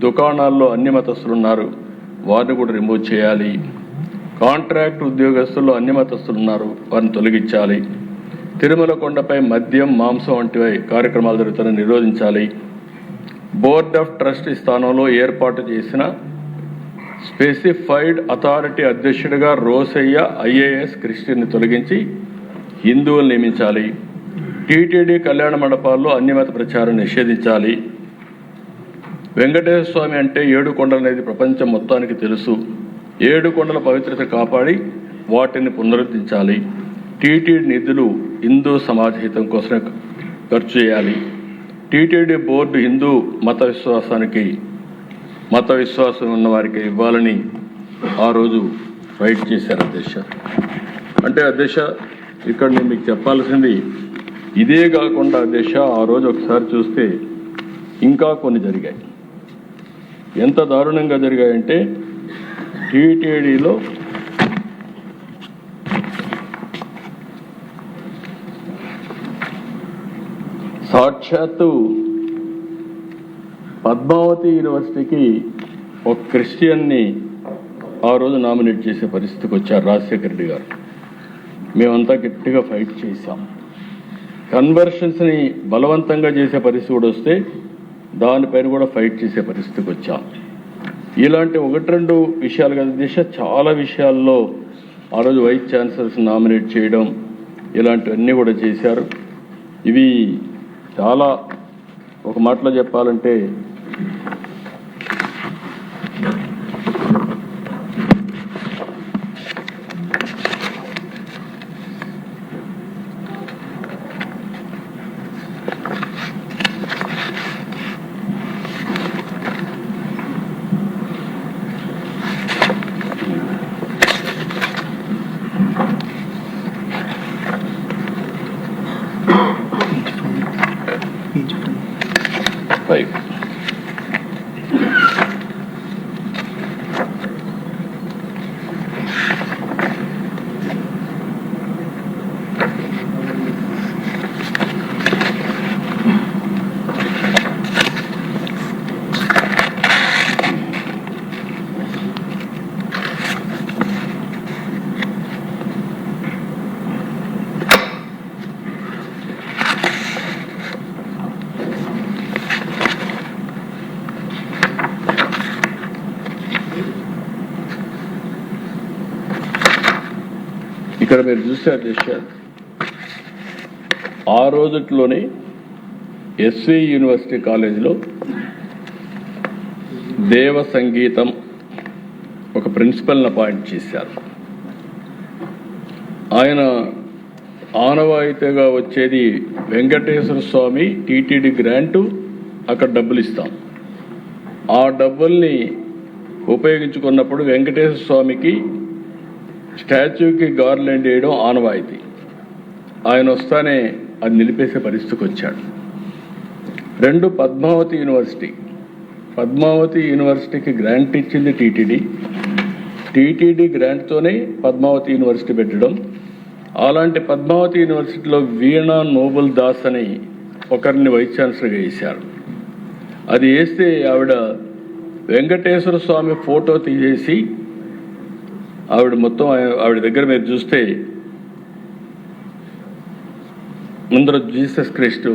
దుకాణాల్లో అన్యమతస్తులు ఉన్నారు, వారిని కూడా రిమూవ్ చేయాలి. కాంట్రాక్ట్ ఉద్యోగస్తుల్లో అన్యమతస్తులు ఉన్నారు, వారిని తొలగించాలి. తిరుమల కొండపై మద్యం, మాంసం వంటి కార్యక్రమాలు జరుగుతాయని నిరోధించాలి. బోర్డ్ ఆఫ్ ట్రస్టీ స్థానంలో ఏర్పాటు చేసిన స్పెసిఫైడ్ అథారిటీ అధ్యక్షుడిగా రోసయ్య ఐఏఎస్ క్రిస్టియన్ని తొలగించి హిందువులు నియమించాలి. టీటీడీ కళ్యాణ మండపాల్లో అన్యమత ప్రచారం నిషేధించాలి. వెంకటేశ్వర స్వామి అంటే 7 కొండలు అనేది ప్రపంచం మొత్తానికి తెలుసు. 7 కొండల పవిత్రత కాపాడి వాటిని పునరుద్ధరించాలి. టీటీడీ నిధులు హిందూ సమాజ హితం కోసమే ఖర్చు చేయాలి. టీటీడీ బోర్డు హిందూ మత విశ్వాసం ఉన్న వారికి ఇవ్వాలని ఆ రోజు ఫైట్ చేశారు అధ్యక్ష. అంటే అధ్యక్ష, ఇక్కడ నేను మీకు చెప్పాల్సింది ఇదే కాకుండా అధ్యక్ష, ఆ రోజు ఒకసారి చూస్తే ఇంకా కొన్ని జరిగాయి. ఎంత దారుణంగా జరిగాయంటే టీటీడీలో సాక్షాత్తు పద్మావతి యూనివర్సిటీకి ఒక క్రిస్టియన్ని ఆ రోజు నామినేట్ చేసే పరిస్థితికి వచ్చారు రాజశేఖర రెడ్డి గారు. మేమంతా గట్టిగా ఫైట్ చేశాం. కన్వర్షన్స్ని బలవంతంగా చేసే పరిస్థితి కూడా వస్తే దానిపైన కూడా ఫైట్ చేసే పరిస్థితికి వచ్చాం. ఇలాంటి 1-2 విషయాలు కదా దిశ, చాలా విషయాల్లో ఆ రోజు వైస్ ఛాన్సలర్స్ నామినేట్ చేయడం ఇలాంటివన్నీ కూడా చేశారు. ఇవి చాలా, ఒక మాటలో చెప్పాలంటే ఇక్కడ మీరు చూస్తే అధ్యక్ష, ఆ రోజుట్లోనే ఎస్వి యూనివర్సిటీ కాలేజీలో దేవ సంగీతం ఒక ప్రిన్సిపల్ని అపాయింట్ చేశారు. ఆయన ఆనవాయితీగా వచ్చేది వెంకటేశ్వర స్వామి టీటీడీ గ్రాంటు, అక్కడ డబ్బులు ఇస్తాం. ఆ డబ్బుల్ని ఉపయోగించుకున్నప్పుడు వెంకటేశ్వర స్వామికి స్టాచ్యూకి గార్లెండ్ వేయడం ఆనవాయితీ. ఆయన వస్తానే అది నిలిపేసే పరిస్థితికి వచ్చాడు. 2 పద్మావతి యూనివర్సిటీకి గ్రాంట్ ఇచ్చింది టీటీడీ గ్రాంట్తోనే పద్మావతి యూనివర్సిటీ పెట్టడం. అలాంటి పద్మావతి యూనివర్సిటీలో వీణా నోబుల్ దాస్ అని ఒకరిని వైస్ ఛాన్సలర్గా వేశారు. అది వేస్తే ఆవిడ వెంకటేశ్వర స్వామి ఫోటో తీసేసి ఆవిడ మొత్తం, ఆవిడ దగ్గర మీరు చూస్తే ముందర జీసస్ క్రైస్ట్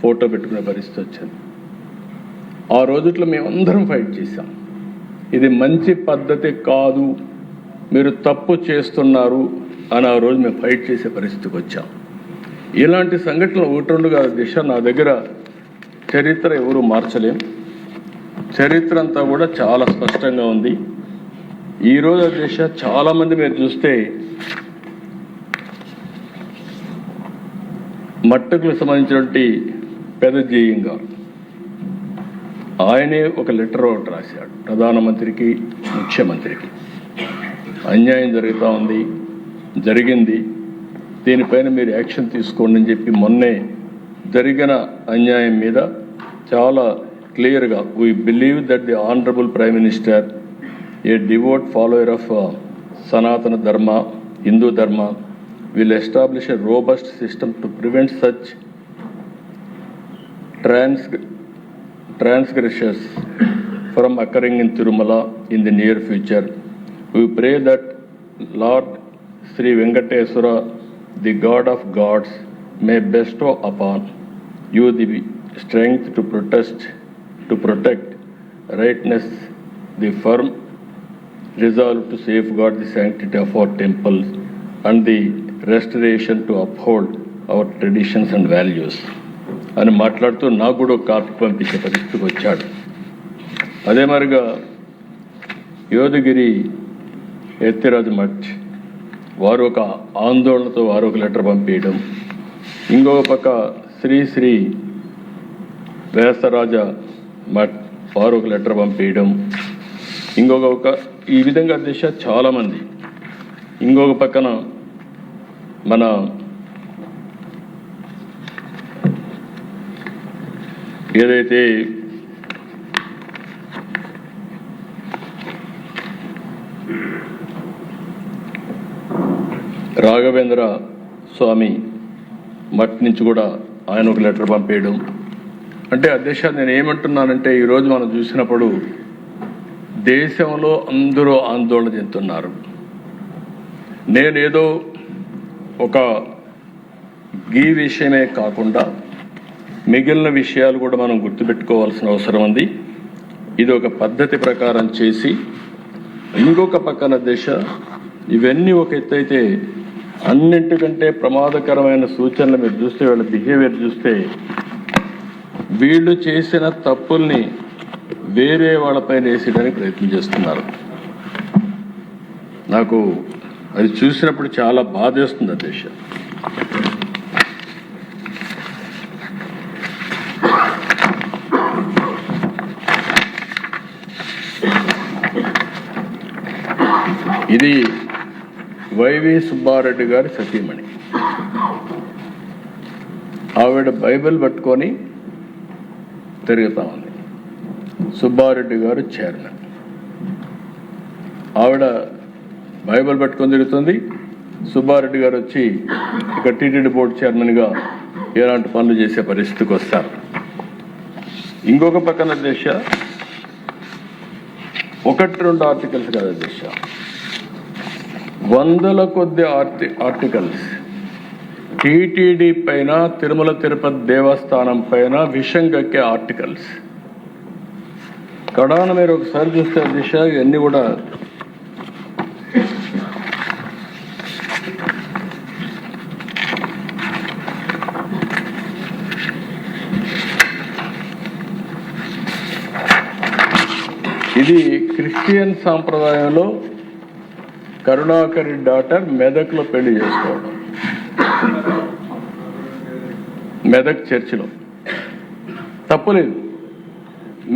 ఫోటో పెట్టుకునే పరిస్థితి వచ్చింది. ఆ రోజుట్లో మేమందరం ఫైట్ చేశాం. ఇది మంచి పద్ధతి కాదు, మీరు తప్పు చేస్తున్నారు అని ఆ రోజు మేము ఫైట్ చేసే పరిస్థితికి వచ్చాం. ఇలాంటి సంఘటనలు 1-2 దిశ నా దగ్గర చరిత్ర ఎవరు మార్చలేం. చరిత్ర అంతా కూడా చాలా స్పష్టంగా ఉంది. ఈరోజు దిశ చాలామంది మీరు చూస్తే మట్టుకు సంబంధించినటువంటి పెద్ద జేయింగ్ గారు, ఆయనే ఒక లెటర్ ఒకటి రాశాడు ప్రధానమంత్రికి, ముఖ్యమంత్రికి. అన్యాయం జరుగుతూ ఉంది, జరిగింది, దీనిపైన మీరు యాక్షన్ తీసుకోండి అని చెప్పి మొన్నే జరిగిన అన్యాయం మీద చాలా క్లియర్గా, we believe that the honourable prime minister, A devout follower of సనాతన ధర్మ, హిందూ ధర్మ, will establish a robust system to prevent such transgressions from occurring in Tirumala in the near future. We pray that Lord Sri Venkateswara, the God of gods, may bestow upon you the strength to protect rightness, the firm resolve to safeguard the sanctity of our temples, and the restoration to uphold our traditions and values. అని మాట్లాడుతూ నాకు కూడా copy పంపించే పరిస్థితికి వచ్చాడు. అదే మరిగా యోధగిరి ఎత్తిరాజు మఠ్ వారు ఒక ఆందోళనతో వారు ఒక లెటర్ పంపించడం, ఇంకొక పక్క శ్రీ వ్యాసరాజ మఠ్ వారు ఒక లెటర్ పంపించడం, ఇంకొక ఈ విధంగా దిశ చాలామంది. ఇంకొక పక్కన మన ఏదైతే రాఘవేంద్ర స్వామి మఠ్ నుంచి కూడా ఆయన ఒక లెటర్ పంపేయడం. అంటే అధ్యక్ష, నేను ఏమంటున్నానంటే ఈరోజు మనం చూసినప్పుడు దేశంలో అందరూ ఆందోళన చెందుతున్నారు. నేనేదో ఒక ఈ విషయమే కాకుండా మిగిలిన విషయాలు కూడా మనం గుర్తుపెట్టుకోవాల్సిన అవసరం ఉంది. ఇది ఒక పద్ధతి ప్రకారం చేసి ఇంకొక పక్కన దిశ ఇవన్నీ ఒక ఎత్తైతే అన్నింటికంటే ప్రమాదకరమైన సూచనలు మీరు చూస్తే, వీళ్ళ బిహేవియర్ చూస్తే వీళ్ళు చేసిన తప్పుల్ని వేరే వాళ్ళపైన వేసేయడానికి ప్రయత్నం చేస్తున్నారు. నాకు అది చూసినప్పుడు చాలా బాధేస్తుంది అధ్యక్ష. ఇది వైవి సుబ్బారెడ్డి గారి సతీమణి. ఆవిడ బైబిల్ పట్టుకొని తిరుగుతా ఉంది. సుబ్బారెడ్డి గారు చైర్మన్. ఆవిడ బైబిల్ పట్టుకొని తిరుగుతుంది. సుబ్బారెడ్డి గారు వచ్చి ఇక టీటీడీ బోర్డు చైర్మన్గా ఎలాంటి పనులు చేసే పరిస్థితికి వస్తారు. ఇంకొక పక్కన దేశ 1-2 ఆర్టికల్స్ కదా దేశ, వందల కొద్ది ఆర్టికల్స్ టీటీడీ పైన, తిరుమల తిరుపతి దేవస్థానం పైన విషం కక్కే ఆర్టికల్స్. కడాన మీరు ఒకసారి చూస్తే దిశ ఇవన్నీ కూడా ఇది క్రిస్టియన్ సాంప్రదాయంలో కరుణాకర్ డాటర్ మెదక్లో పెళ్లి చేసుకోవడం, మెదక్ చర్చిలో తప్పులేదు.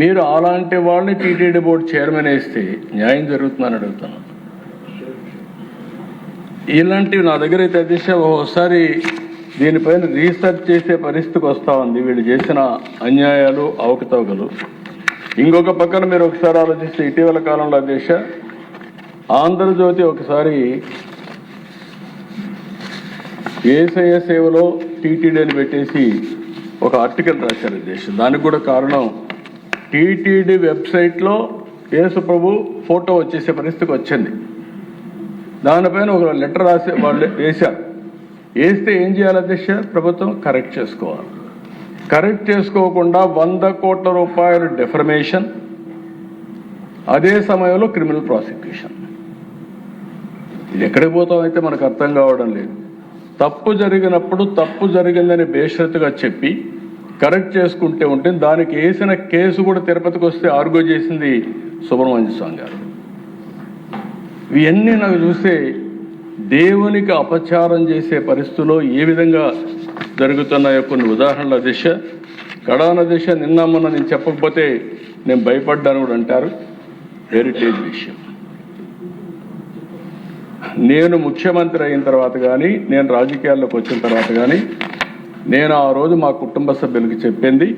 మీరు అలాంటి వాళ్ళని టీటీడీ బోర్డు చైర్మన్ వేస్తే న్యాయం జరుగుతుందని అడుగుతున్నాను. ఇలాంటివి నా దగ్గర అయితే దిశ ఒకసారి దీనిపైన రీసెర్చ్ చేసే పరిస్థితికి వస్తూ ఉంది, వీళ్ళు చేసిన అన్యాయాలు, అవకతవకలు. ఇంకొక పక్కన మీరు ఒకసారి ఆలోచిస్తే ఇటీవల కాలంలో దిశ ఆంధ్రజ్యోతి ఒకసారి ఏసయ్య సేవలో టీటీడీని పెట్టేసి ఒక ఆర్టికల్ రాశారు దేశం. దానికి కూడా కారణం టీటీడీ వెబ్సైట్లో యేసు ప్రభు ఫోటో వచ్చేసే పరిస్థితికి వచ్చింది. దానిపైన ఒక లెటర్ రాసే వాళ్ళు వేశారు. వేస్తే ఏం చేయాలి అధ్యక్ష? ప్రభుత్వం కరెక్ట్ చేసుకోవాలి. కరెక్ట్ చేసుకోకుండా 100 కోట్ల రూపాయలు డెఫర్మేషన్, అదే సమయంలో క్రిమినల్ ప్రాసిక్యూషన్. ఇది ఎక్కడికి పోతాం అయితే మనకు అర్థం కావడం లేదు. తప్పు జరిగినప్పుడు తప్పు జరిగిందని బేషరతుగా చెప్పి కరెక్ట్ చేసుకుంటే ఉంటే, దానికి వేసిన కేసు కూడా తిరుపతికి వస్తే ఆర్గ్యూ చేసింది సుబ్రహ్మణ్య స్వామి గారు. ఇవన్నీ నాకు చూస్తే దేవునికి అపచారం చేసే పరిస్థితుల్లో ఏ విధంగా జరుగుతున్నాయో కొన్ని ఉదాహరణల దిశ. కడాన దిశ నిన్న మొన్న నేను చెప్పకపోతే నేను భయపడ్డాను కూడా అంటారు. హెరిటేజ్ విషయం నేను ముఖ్యమంత్రి అయిన తర్వాత కానీ, నేను రాజకీయాల్లోకి వచ్చిన తర్వాత కానీ, నేను ఆ రోజు మా కుటుంబ సభ్యులకి చెప్పింది,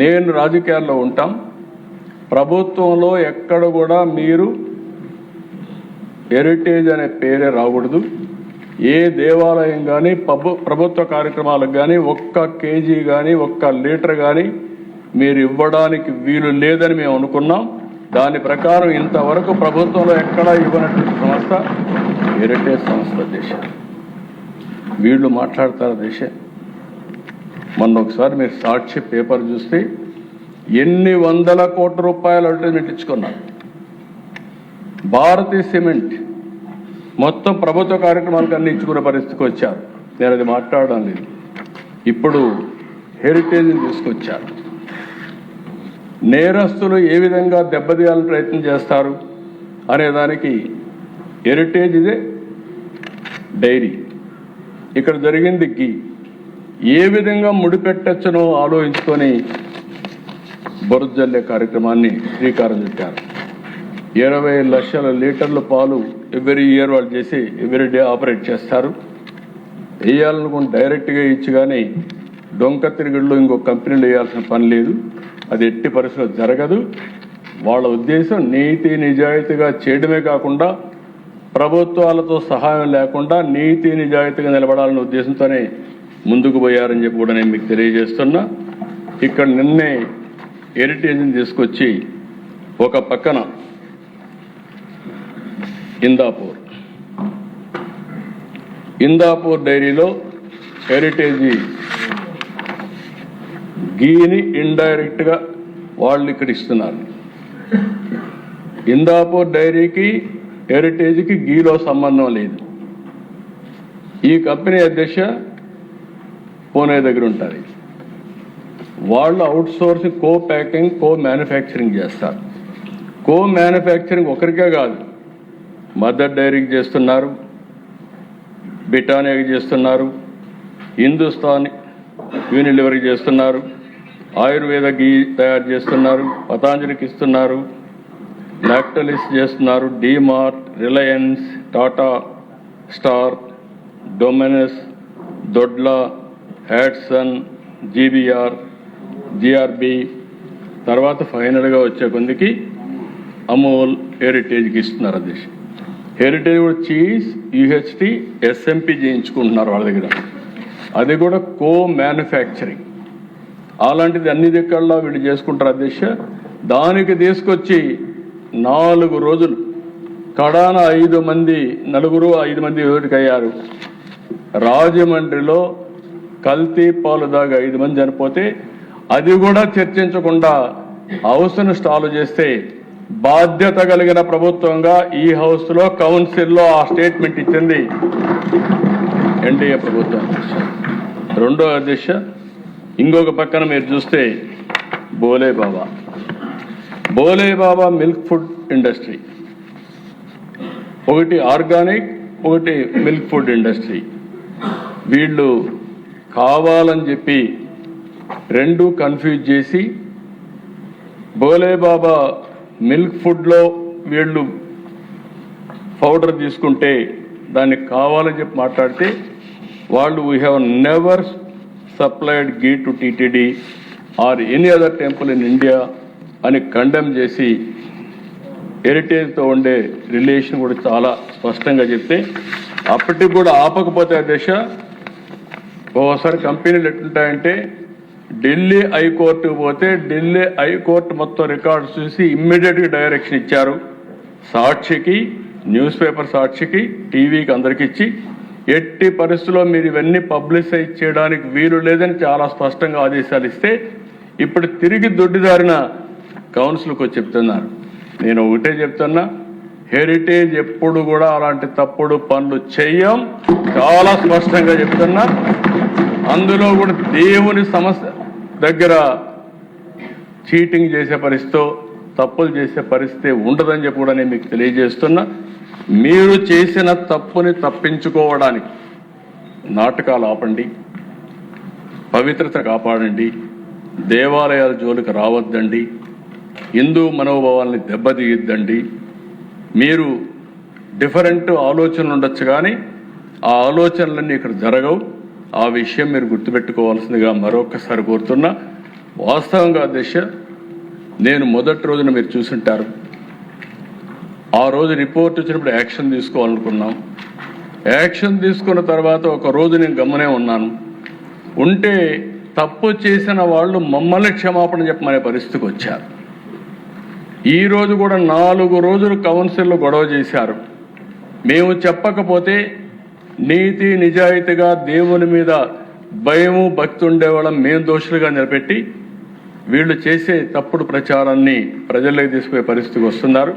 నేను రాజకీయాల్లో ఉంటాం, ప్రభుత్వంలో ఎక్కడ కూడా మీరు హెరిటేజ్ అనే పేరే రాకూడదు, ఏ దేవాలయం కానీ ప్రభుత్వ కార్యక్రమాలకు కానీ ఒక్క కేజీ కానీ ఒక్క లీటర్ కానీ మీరు ఇవ్వడానికి వీలు లేదని మేము అనుకున్నాం. దాని ప్రకారం ఇంతవరకు ప్రభుత్వంలో ఎక్కడా ఇవ్వనటువంటి సంస్థ హెరిటేజ్ సంస్థ దేశ. వీళ్ళు మాట్లాడతారు దేశ. మొన్న ఒకసారి మీరు సాక్షి పేపర్ చూస్తే ఎన్ని వందల కోట్ల రూపాయలు అడ్వర్టైజ్మెంట్ ఇచ్చుకున్నారు. భారతీయ సిమెంట్ మొత్తం ప్రభుత్వ కార్యక్రమాలకు అన్ని ఇచ్చుకునే పరిస్థితికి వచ్చారు. నేను అది మాట్లాడడం లేదు. ఇప్పుడు హెరిటేజ్ని తీసుకొచ్చారు. నేరస్తులు ఏ విధంగా దెబ్బతీయాలని ప్రయత్నం చేస్తారు అనేదానికి హెరిటేజ్ ఇదే డైరీ, ఇక్కడ జరిగింది గీ. ఏ విధంగా ముడిపెట్టచ్చునో ఆలోచించుకొని బొరుజల్లే కార్యక్రమాన్ని శ్రీకారం చుట్టారు. 20 లక్షల లీటర్ల పాలు ఎవ్రీ ఇయర్ వాళ్ళు చేసి ఎవ్రీ డే ఆపరేట్ చేస్తారు. వేయాలనుకుని డైరెక్ట్గా ఇచ్చి కానీ డొంక తిరుగుళ్ళు ఇంకొక కంపెనీలు వేయాల్సిన పని లేదు. అది ఎట్టి పరిస్థితుల్లో జరగదు. వాళ్ళ ఉద్దేశం నీతి నిజాయితీగా చేయడమే కాకుండా ప్రభుత్వాలతో సహాయం లేకుండా నీతి నిజాయితీగా నిలబడాలనే ఉద్దేశంతోనే ముందుకు పోయారని చెప్పి కూడా నేను మీకు తెలియజేస్తున్నా. ఇక్కడ నిన్నే హెరిటేజ్ని తీసుకొచ్చి ఒక పక్కన ఇందాపూర్ డైరీలో హెరిటేజ్ గీని ఇండైరెక్ట్గా వాళ్ళు ఇక్కడ ఇస్తున్నారు. ఇందాపూర్ డైరీకి హెరిటేజ్కి గీలో సంబంధం లేదు. ఈ కంపెనీ అధ్యక్ష పూణే దగ్గర ఉంటుంది. వాళ్ళు అవుట్ సోర్సింగ్ కో ప్యాకింగ్ కో మ్యానుఫ్యాక్చరింగ్ చేస్తారు. కో మ్యానుఫ్యాక్చరింగ్ ఒకరికే కాదు, మదర్ డైరీకి చేస్తున్నారు, బిటానియాకి చేస్తున్నారు, హిందుస్థాన్ యూనిలివర్కి చేస్తున్నారు, ఆయుర్వేద గీ తయారు చేస్తున్నారు, పతాంజలికి ఇస్తున్నారు, లాక్టలిస్ చేస్తున్నారు, DMart, Reliance, Tata, Star, Dominos, Dodla, Hatsun, GBR, GRB, తర్వాత ఫైనల్గా వచ్చే కొందికి అమూల్ హెరిటేజ్కి ఇస్తున్నారు. అది హెరిటేజ్ కూడా చీజ్, యూహెచ్టీ, ఎస్ఎంపి చేయించుకుంటున్నారు వాళ్ళ దగ్గర. అది కూడా కో మ్యానుఫ్యాక్చరింగ్. అలాంటిది అన్ని దగ్గరలో వీళ్ళు చేసుకుంటారు అధ్యక్ష. దానికి తీసుకొచ్చి 4 రోజులు కడాన 5 మంది 5 మంది అయ్యారు. రాజమండ్రిలో కల్తీ పాలు దాగా 5 మంది చనిపోతే అది కూడా చర్చించకుండా హౌస్ను స్టాల్ చేస్తే బాధ్యత కలిగిన ప్రభుత్వంగా ఈ హౌస్లో కౌన్సిల్లో ఆ స్టేట్మెంట్ ఇచ్చింది ఎన్డీఏ ప్రభుత్వం. రెండో అధ్యక్ష, ఇంకొక పక్కన మీరు చూస్తే బోలే బాబా మిల్క్ ఫుడ్ ఇండస్ట్రీ, ఒకటి ఆర్గానిక్, ఒకటి మిల్క్ ఫుడ్ ఇండస్ట్రీ. వీళ్ళు కావాలని చెప్పి రెండు కన్ఫ్యూజ్ చేసి బోలే బాబా మిల్క్ ఫుడ్లో వీళ్ళు పౌడర్ తీసుకుంటే దాన్ని కావాలని చెప్పి మాట్లాడితే వాళ్ళు we have never supplied ghee to TTD or any other temple in India అని కండెమ్ చేసి హెరిటేజ్తో ఉండే రిలేషన్ కూడా చాలా స్పష్టంగా చెప్తే అప్పటికి కూడా ఆపకపోతే అధ్యక్ష ఓసారి కంపెనీలు ఎట్లుంటాయంటే ఢిల్లీ హైకోర్టుకు పోతే ఢిల్లీ హైకోర్టు మొత్తం రికార్డ్స్ చూసి ఇమ్మీడియట్గా డైరెక్షన్ ఇచ్చారు. సాక్షికి, న్యూస్ పేపర్ సాక్షికి, టీవీకి అందరికి ఇచ్చి ఎట్టి పరిస్థితుల్లో మీరు ఇవన్నీ పబ్లిసైజ్ చేయడానికి వీలు లేదని చాలా స్పష్టంగా ఆదేశాలు ఇస్తే ఇప్పుడు తిరిగి దొడ్డిదారిన కౌన్సిల్కి వచ్చి చెప్తున్నారు. నేను ఒకటే చెప్తున్నా, హెరిటేజ్ ఎప్పుడు కూడా అలాంటి తప్పుడు పనులు చెయ్యం. చాలా స్పష్టంగా చెప్తున్నా. అందులో కూడా దేవుని సమస్య దగ్గర చీటింగ్ చేసే పరిస్థితి, తప్పులు చేసే పరిస్థితి ఉండదని చెప్పి కూడా నేను మీకు తెలియజేస్తున్నా. మీరు చేసిన తప్పుని తప్పించుకోవడానికి నాటకాలు ఆపండి, పవిత్రత కాపాడండి, దేవాలయాల జోలికి రావద్దండి, హిందూ మనోభావాల్ని దెబ్బతీయద్దండి. మీరు డిఫరెంట్ ఆలోచనలు ఉండొచ్చు కానీ ఆ ఆలోచనలన్నీ ఇక్కడ జరగవు. ఆ విషయం మీరు గుర్తుపెట్టుకోవాల్సిందిగా మరొకసారి కోరుతున్నా. వాస్తవంగా అధ్యక్ష, నేను మొదటి రోజున మీరు చూసుంటారు, ఆ రోజు రిపోర్ట్ వచ్చినప్పుడు యాక్షన్ తీసుకోవాలనుకున్నాం. యాక్షన్ తీసుకున్న తర్వాత ఒక రోజు నేను గమ్మనే ఉన్నాను. ఉంటే తప్పు చేసిన వాళ్ళు మమ్మల్ని క్షమాపణ చెప్పమనే పరిస్థితికి వచ్చారు. ఈ రోజు కూడా 4 రోజులు కౌన్సిల్లో గొడవ చేశారు. మేము చెప్పకపోతే నీతి నిజాయితీగా దేవుని మీద భయము భక్తి ఉండేవాళ్ళం మేము దోషులుగా నిలబెట్టి వీళ్ళు చేసే తప్పుడు ప్రచారాన్ని ప్రజల్లోకి తీసుకునే పరిస్థితికి వస్తున్నారు.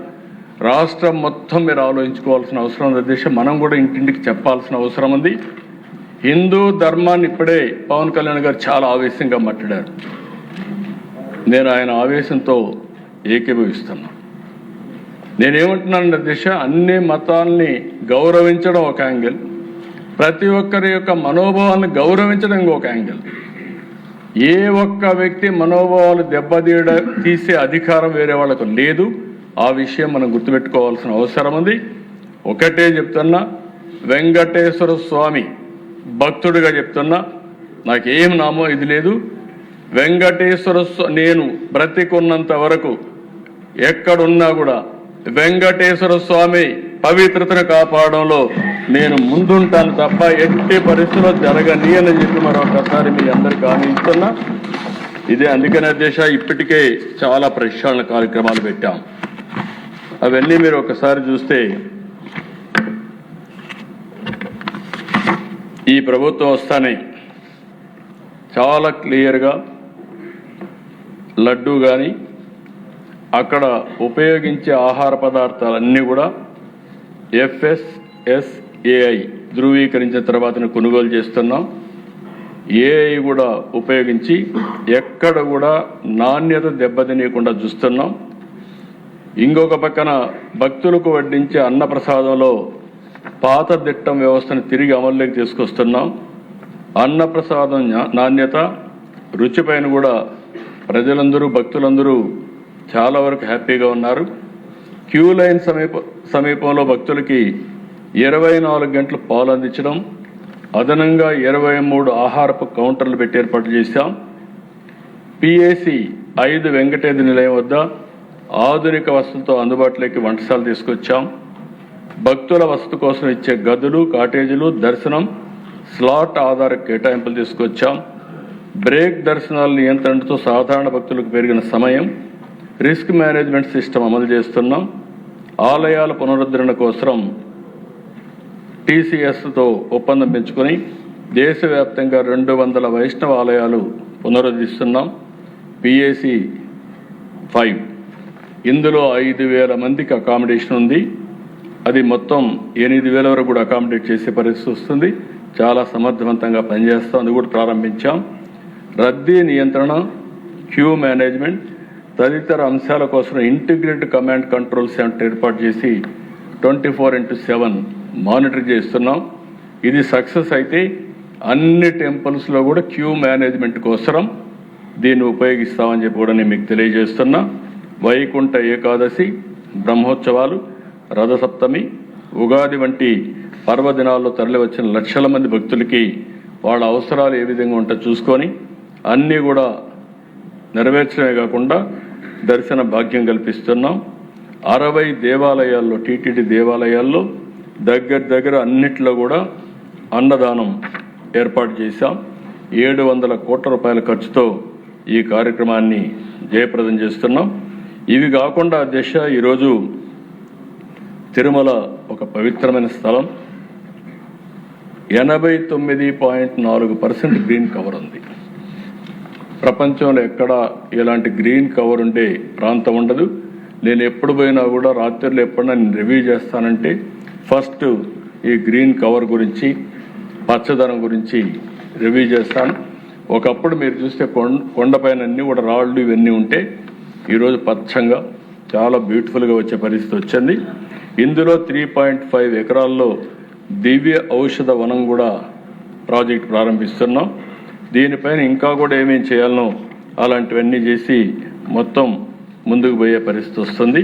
రాష్ట్రం మొత్తం మీరు ఆలోచించుకోవాల్సిన అవసరం ఉంది అధ్యక్ష. మనం కూడా ఇంటింటికి చెప్పాల్సిన అవసరం ఉంది. హిందూ ధర్మాన్ని ఇప్పుడే పవన్ కళ్యాణ్ గారు చాలా ఆవేశంగా మాట్లాడారు. నేను ఆయన ఆవేశంతో ఏకీభవిస్తున్నా. నేనేమంటున్నాను అధ్యక్ష, అన్ని మతాల్ని గౌరవించడం ఒక యాంగిల్, ప్రతి ఒక్కరి యొక్క మనోభావాలను గౌరవించడం ఇంకొక యాంగిల్. ఏ ఒక్క వ్యక్తి మనోభావాలు తీసే అధికారం వేరే వాళ్ళకు లేదు. ఆ విషయం మనం గుర్తుపెట్టుకోవాల్సిన అవసరం ఉంది. ఒకటే చెప్తున్నా, వెంకటేశ్వర స్వామి భక్తుడిగా చెప్తున్నా, నాకేం నామో ఇది లేదు. వెంకటేశ్వర నేను బ్రతికున్నంత వరకు ఎక్కడున్నా కూడా వెంకటేశ్వర స్వామి పవిత్రతను కాపాడంలో నేను ముందుంటాను తప్ప ఎట్టి పరిస్థితుల్లో జరగని అని చెప్పి మరొకసారి మీ అందరికీ హామీ ఇస్తున్నా. ఇదే అందుకనే దేశ ఇప్పటికే చాలా ప్రక్షాళన కార్యక్రమాలు పెట్టాం. అవన్నీ మీరు ఒకసారి చూస్తే ఈ ప్రభుత్వం వస్తానే చాలా క్లియర్గా లడ్డు కానీ అక్కడ ఉపయోగించే ఆహార పదార్థాలన్నీ కూడా FSSAI ధృవీకరించిన తర్వాత కొనుగోలు చేస్తున్నాం. ఏఐ కూడా ఉపయోగించి ఎక్కడ కూడా నాణ్యత దెబ్బతినీయకుండా చూస్తున్నాం. ఇంకొక పక్కన భక్తులకు వడ్డించే అన్నప్రసాదంలో పాత దిట్టం వ్యవస్థను తిరిగి అమల్లోకి తీసుకొస్తున్నాం. అన్నప్రసాదం నాణ్యత రుచిపైన కూడా ప్రజలందరూ భక్తులందరూ చాలా వరకు హ్యాపీగా ఉన్నారు. క్యూ లైన్ సమీపంలో భక్తులకి 24 గంటలు పాలు అందించడం, అదనంగా 23 ఆహారపు కౌంటర్లు పెట్టి ఏర్పాటు చేశాం. PAC 5 వెంకటేశ్వర నిలయం వద్ద ఆధునిక వసతులతో అందుబాటులోకి వంటశాల తీసుకొచ్చాం. భక్తుల వసతి కోసం ఇచ్చే గదులు, కాటేజీలు, దర్శనం స్లాట్ ఆధార కేటాయింపులు తీసుకొచ్చాం. బ్రేక్ దర్శనాల నియంత్రణతో సాధారణ భక్తులకు పెరిగిన సమయం, రిస్క్ మేనేజ్మెంట్ సిస్టమ్ అమలు చేస్తున్నాం. ఆలయాల పునరుద్ధరణ కోసం TCSతో ఒప్పందం పెంచుకొని దేశవ్యాప్తంగా 200 వైష్ణవ ఆలయాలు పునరుద్ధరిస్తున్నాం. PAC 5 ఇందులో 5,000 మందికి అకామిడేషన్ ఉంది. అది మొత్తం 8,000 వరకు కూడా అకామిడేట్ చేసే పరిస్థితి వస్తుంది. చాలా సమర్థవంతంగా పనిచేస్తాం. అది కూడా ప్రారంభించాం. రద్దీ నియంత్రణ, క్యూ మేనేజ్మెంట్ తదితర అంశాల కోసం ఇంటిగ్రేటెడ్ కమాండ్ కంట్రోల్ సెంటర్ ఏర్పాటు చేసి 24/7 మానిటర్ చేస్తున్నాం. ఇది సక్సెస్ అయితే అన్ని టెంపుల్స్లో కూడా క్యూ మేనేజ్మెంట్ కోసం దీన్ని ఉపయోగిస్తామని చెప్పి కూడా నేను మీకు తెలియజేస్తున్నా. వైకుంఠ ఏకాదశి, బ్రహ్మోత్సవాలు, రథసప్తమి, ఉగాది వంటి పర్వదినాల్లో తరలి వచ్చిన లక్షల మంది భక్తులకి వాళ్ళ అవసరాలు ఏ విధంగా ఉంటో చూసుకొని అన్నీ కూడా నెరవేర్చడమే కాకుండా దర్శన భాగ్యం కల్పిస్తున్నాం. 60 దేవాలయాల్లో, TTD దేవాలయాల్లో దగ్గర అన్నిట్లో కూడా అన్నదానం ఏర్పాటు చేశాం. 700 కోట్ల రూపాయల ఖర్చుతో ఈ కార్యక్రమాన్ని జయప్రదం చేస్తున్నాం. ఇవి కాకుండా అధ్యక్ష, ఈరోజు తిరుమల ఒక పవిత్రమైన స్థలం. 89.4% గ్రీన్ కవర్ ఉంది. ప్రపంచంలో ఎక్కడ ఇలాంటి గ్రీన్ కవర్ ఉండే ప్రాంతం ఉండదు. నేను ఎప్పుడు పోయినా కూడా రాత్రిలో ఎప్పుడైనా నేను రివ్యూ చేస్తానంటే ఫస్ట్ ఈ గ్రీన్ కవర్ గురించి, పచ్చదనం గురించి రివ్యూ చేస్తాను. ఒకప్పుడు మీరు చూస్తే కొండపైన అన్నీ కూడా రాళ్ళు ఇవన్నీ ఉంటే ఈరోజు పచ్చంగా చాలా బ్యూటిఫుల్గా వచ్చే పరిస్థితి వచ్చింది. ఇందులో 3.5 ఎకరాల్లో దివ్య ఔషధ వనం కూడా ప్రాజెక్ట్ ప్రారంభిస్తున్నాం. దీనిపైన ఇంకా కూడా ఏమేమి చేయాలనో అలాంటివన్నీ చేసి మొత్తం ముందుకు పోయే పరిస్థితి వస్తుంది.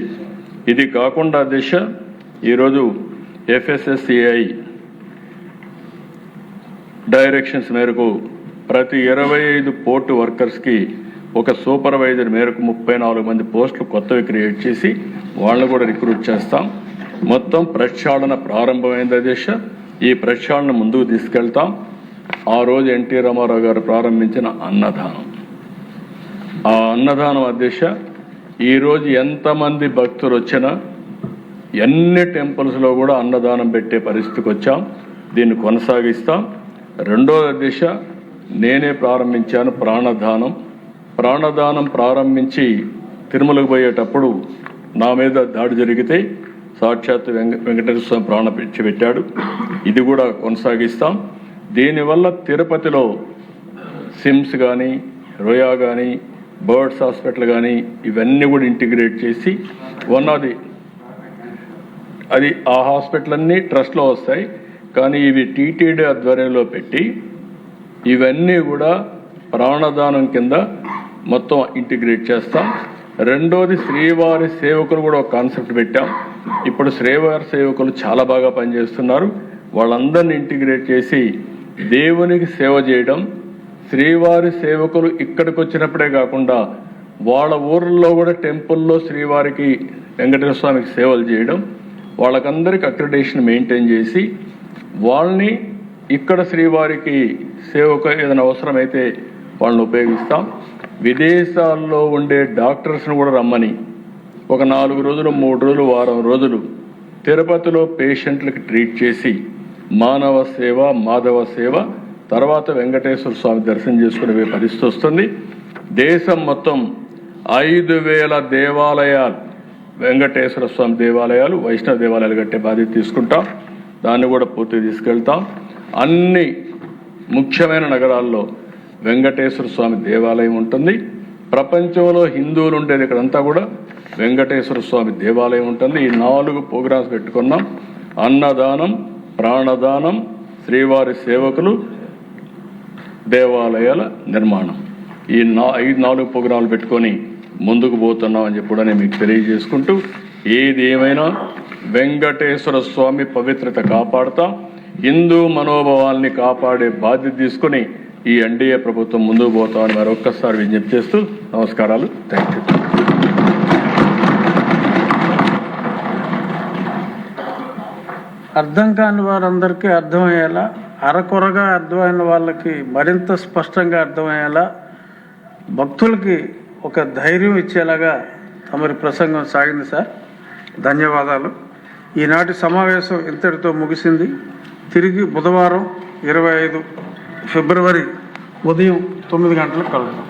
ఇది కాకుండా దిశ ఈరోజు FSSAI డైరెక్షన్స్ మేరకు ప్రతి 25 పోర్టు వర్కర్స్కి ఒక సూపర్వైజర్ మేరకు 34 మంది పోస్టులు కొత్తవి క్రియేట్ చేసి వాళ్ళని కూడా రిక్రూట్ చేస్తాం. మొత్తం ప్రక్షాళన ప్రారంభమైంది దిశ. ఈ ప్రక్షాళన ముందుకు తీసుకెళ్తాం. ఆ రోజు ఎన్టీ రామారావు గారు ప్రారంభించిన అన్నదానం, ఆ అన్నదానం అధ్యక్ష ఈరోజు ఎంతమంది భక్తులు వచ్చినా ఎన్ని టెంపుల్స్లో కూడా అన్నదానం పెట్టే పరిస్థితికి వచ్చాం. దీన్ని కొనసాగిస్తాం. రెండోది అధ్యక్ష నేనే ప్రారంభించాను ప్రాణదానం. ప్రాణదానం ప్రారంభించి తిరుమలకు పోయేటప్పుడు నా మీద దాడి జరిగితే సాక్షాత్ వెంకటేశ్వర స్వామి ప్రాణ పెట్టాడు. ఇది కూడా కొనసాగిస్తాం. దీనివల్ల తిరుపతిలో సిమ్స్ కానీ, రోయా కానీ, బర్డ్స్ హాస్పిటల్ కానీ ఇవన్నీ కూడా ఇంటిగ్రేట్ చేసి ఉన్నది. అది ఆ హాస్పిటల్ అన్నీ ట్రస్ట్లో వస్తాయి, కానీ ఇవి టీటీడీ ఆధ్వర్యంలో పెట్టి ఇవన్నీ కూడా ప్రాణదానం కింద మొత్తం ఇంటిగ్రేట్ చేస్తాం. రెండోది శ్రీవారి సేవకులు కూడా ఒక కాన్సెప్ట్ పెట్టాం. ఇప్పుడు శ్రీవారి సేవకులు చాలా బాగా పనిచేస్తున్నారు. వాళ్ళందరినీ ఇంటిగ్రేట్ చేసి దేవునికి సేవ చేయడం, శ్రీవారి సేవకులు ఇక్కడికి వచ్చినప్పుడే కాకుండా వాళ్ళ ఊర్లో కూడా టెంపుల్లో శ్రీవారికి వెంకటేశ్వర స్వామికి సేవలు చేయడం, వాళ్ళకందరికి అక్రిడేషన్ మెయింటైన్ చేసి వాళ్ళని ఇక్కడ శ్రీవారికి సేవకు ఏదైనా అవసరమైతే వాళ్ళని ఉపయోగిస్తాం. విదేశాల్లో ఉండే డాక్టర్స్ని కూడా రమ్మని ఒక 4 రోజులు 3 రోజులు వారం రోజులు తిరుపతిలో పేషెంట్లకు ట్రీట్ చేసి మానవ సేవ మాధవ సేవ తర్వాత వెంకటేశ్వర స్వామి దర్శనం చేసుకునే పరిస్థితి వస్తుంది. దేశం మొత్తం 5,000 దేవాలయాలు, వెంకటేశ్వర స్వామి దేవాలయాలు, వైష్ణవ దేవాలయాలు కట్టే బాధ్యత తీసుకుంటాం. దాన్ని కూడా పూర్తిగా తీసుకెళ్తాం. అన్ని ముఖ్యమైన నగరాల్లో వెంకటేశ్వర స్వామి దేవాలయం ఉంటుంది. ప్రపంచంలో హిందువులు ఉండేది ఇక్కడంతా కూడా వెంకటేశ్వర స్వామి దేవాలయం ఉంటుంది. ఈ 4 ప్రోగ్రామ్స్ పెట్టుకున్నాం. అన్నదానం, ప్రాణదానం, శ్రీవారి సేవకులు, దేవాలయాల నిర్మాణం. ఈ 4 ప్రోగ్రాంలు పెట్టుకొని ముందుకు పోతున్నాం అని చెప్పి కూడా నేను మీకు తెలియజేసుకుంటూ, ఏది ఏమైనా వెంకటేశ్వర స్వామి పవిత్రత కాపాడుతాం. హిందూ మనోభావాల్ని కాపాడే బాధ్యత తీసుకుని ఈ ఎన్డీఏ ప్రభుత్వం ముందుకు పోతామని మరొక్కసారి విజ్ఞప్తి చేస్తూ నమస్కారాలు. Thank you. అర్థం కాని వారందరికీ అర్థమయ్యేలా, అరకొరగా అర్థమైన వాళ్ళకి మరింత స్పష్టంగా అర్థమయ్యేలా, భక్తులకి ఒక ధైర్యం ఇచ్చేలాగా తమరి ప్రసంగం సాగింది సార్. ధన్యవాదాలు. ఈనాటి సమావేశం ఇంతటితో ముగిసింది. తిరిగి బుధవారం 25 ఫిబ్రవరి ఉదయం 9 గంటలకు కలుద్దాం.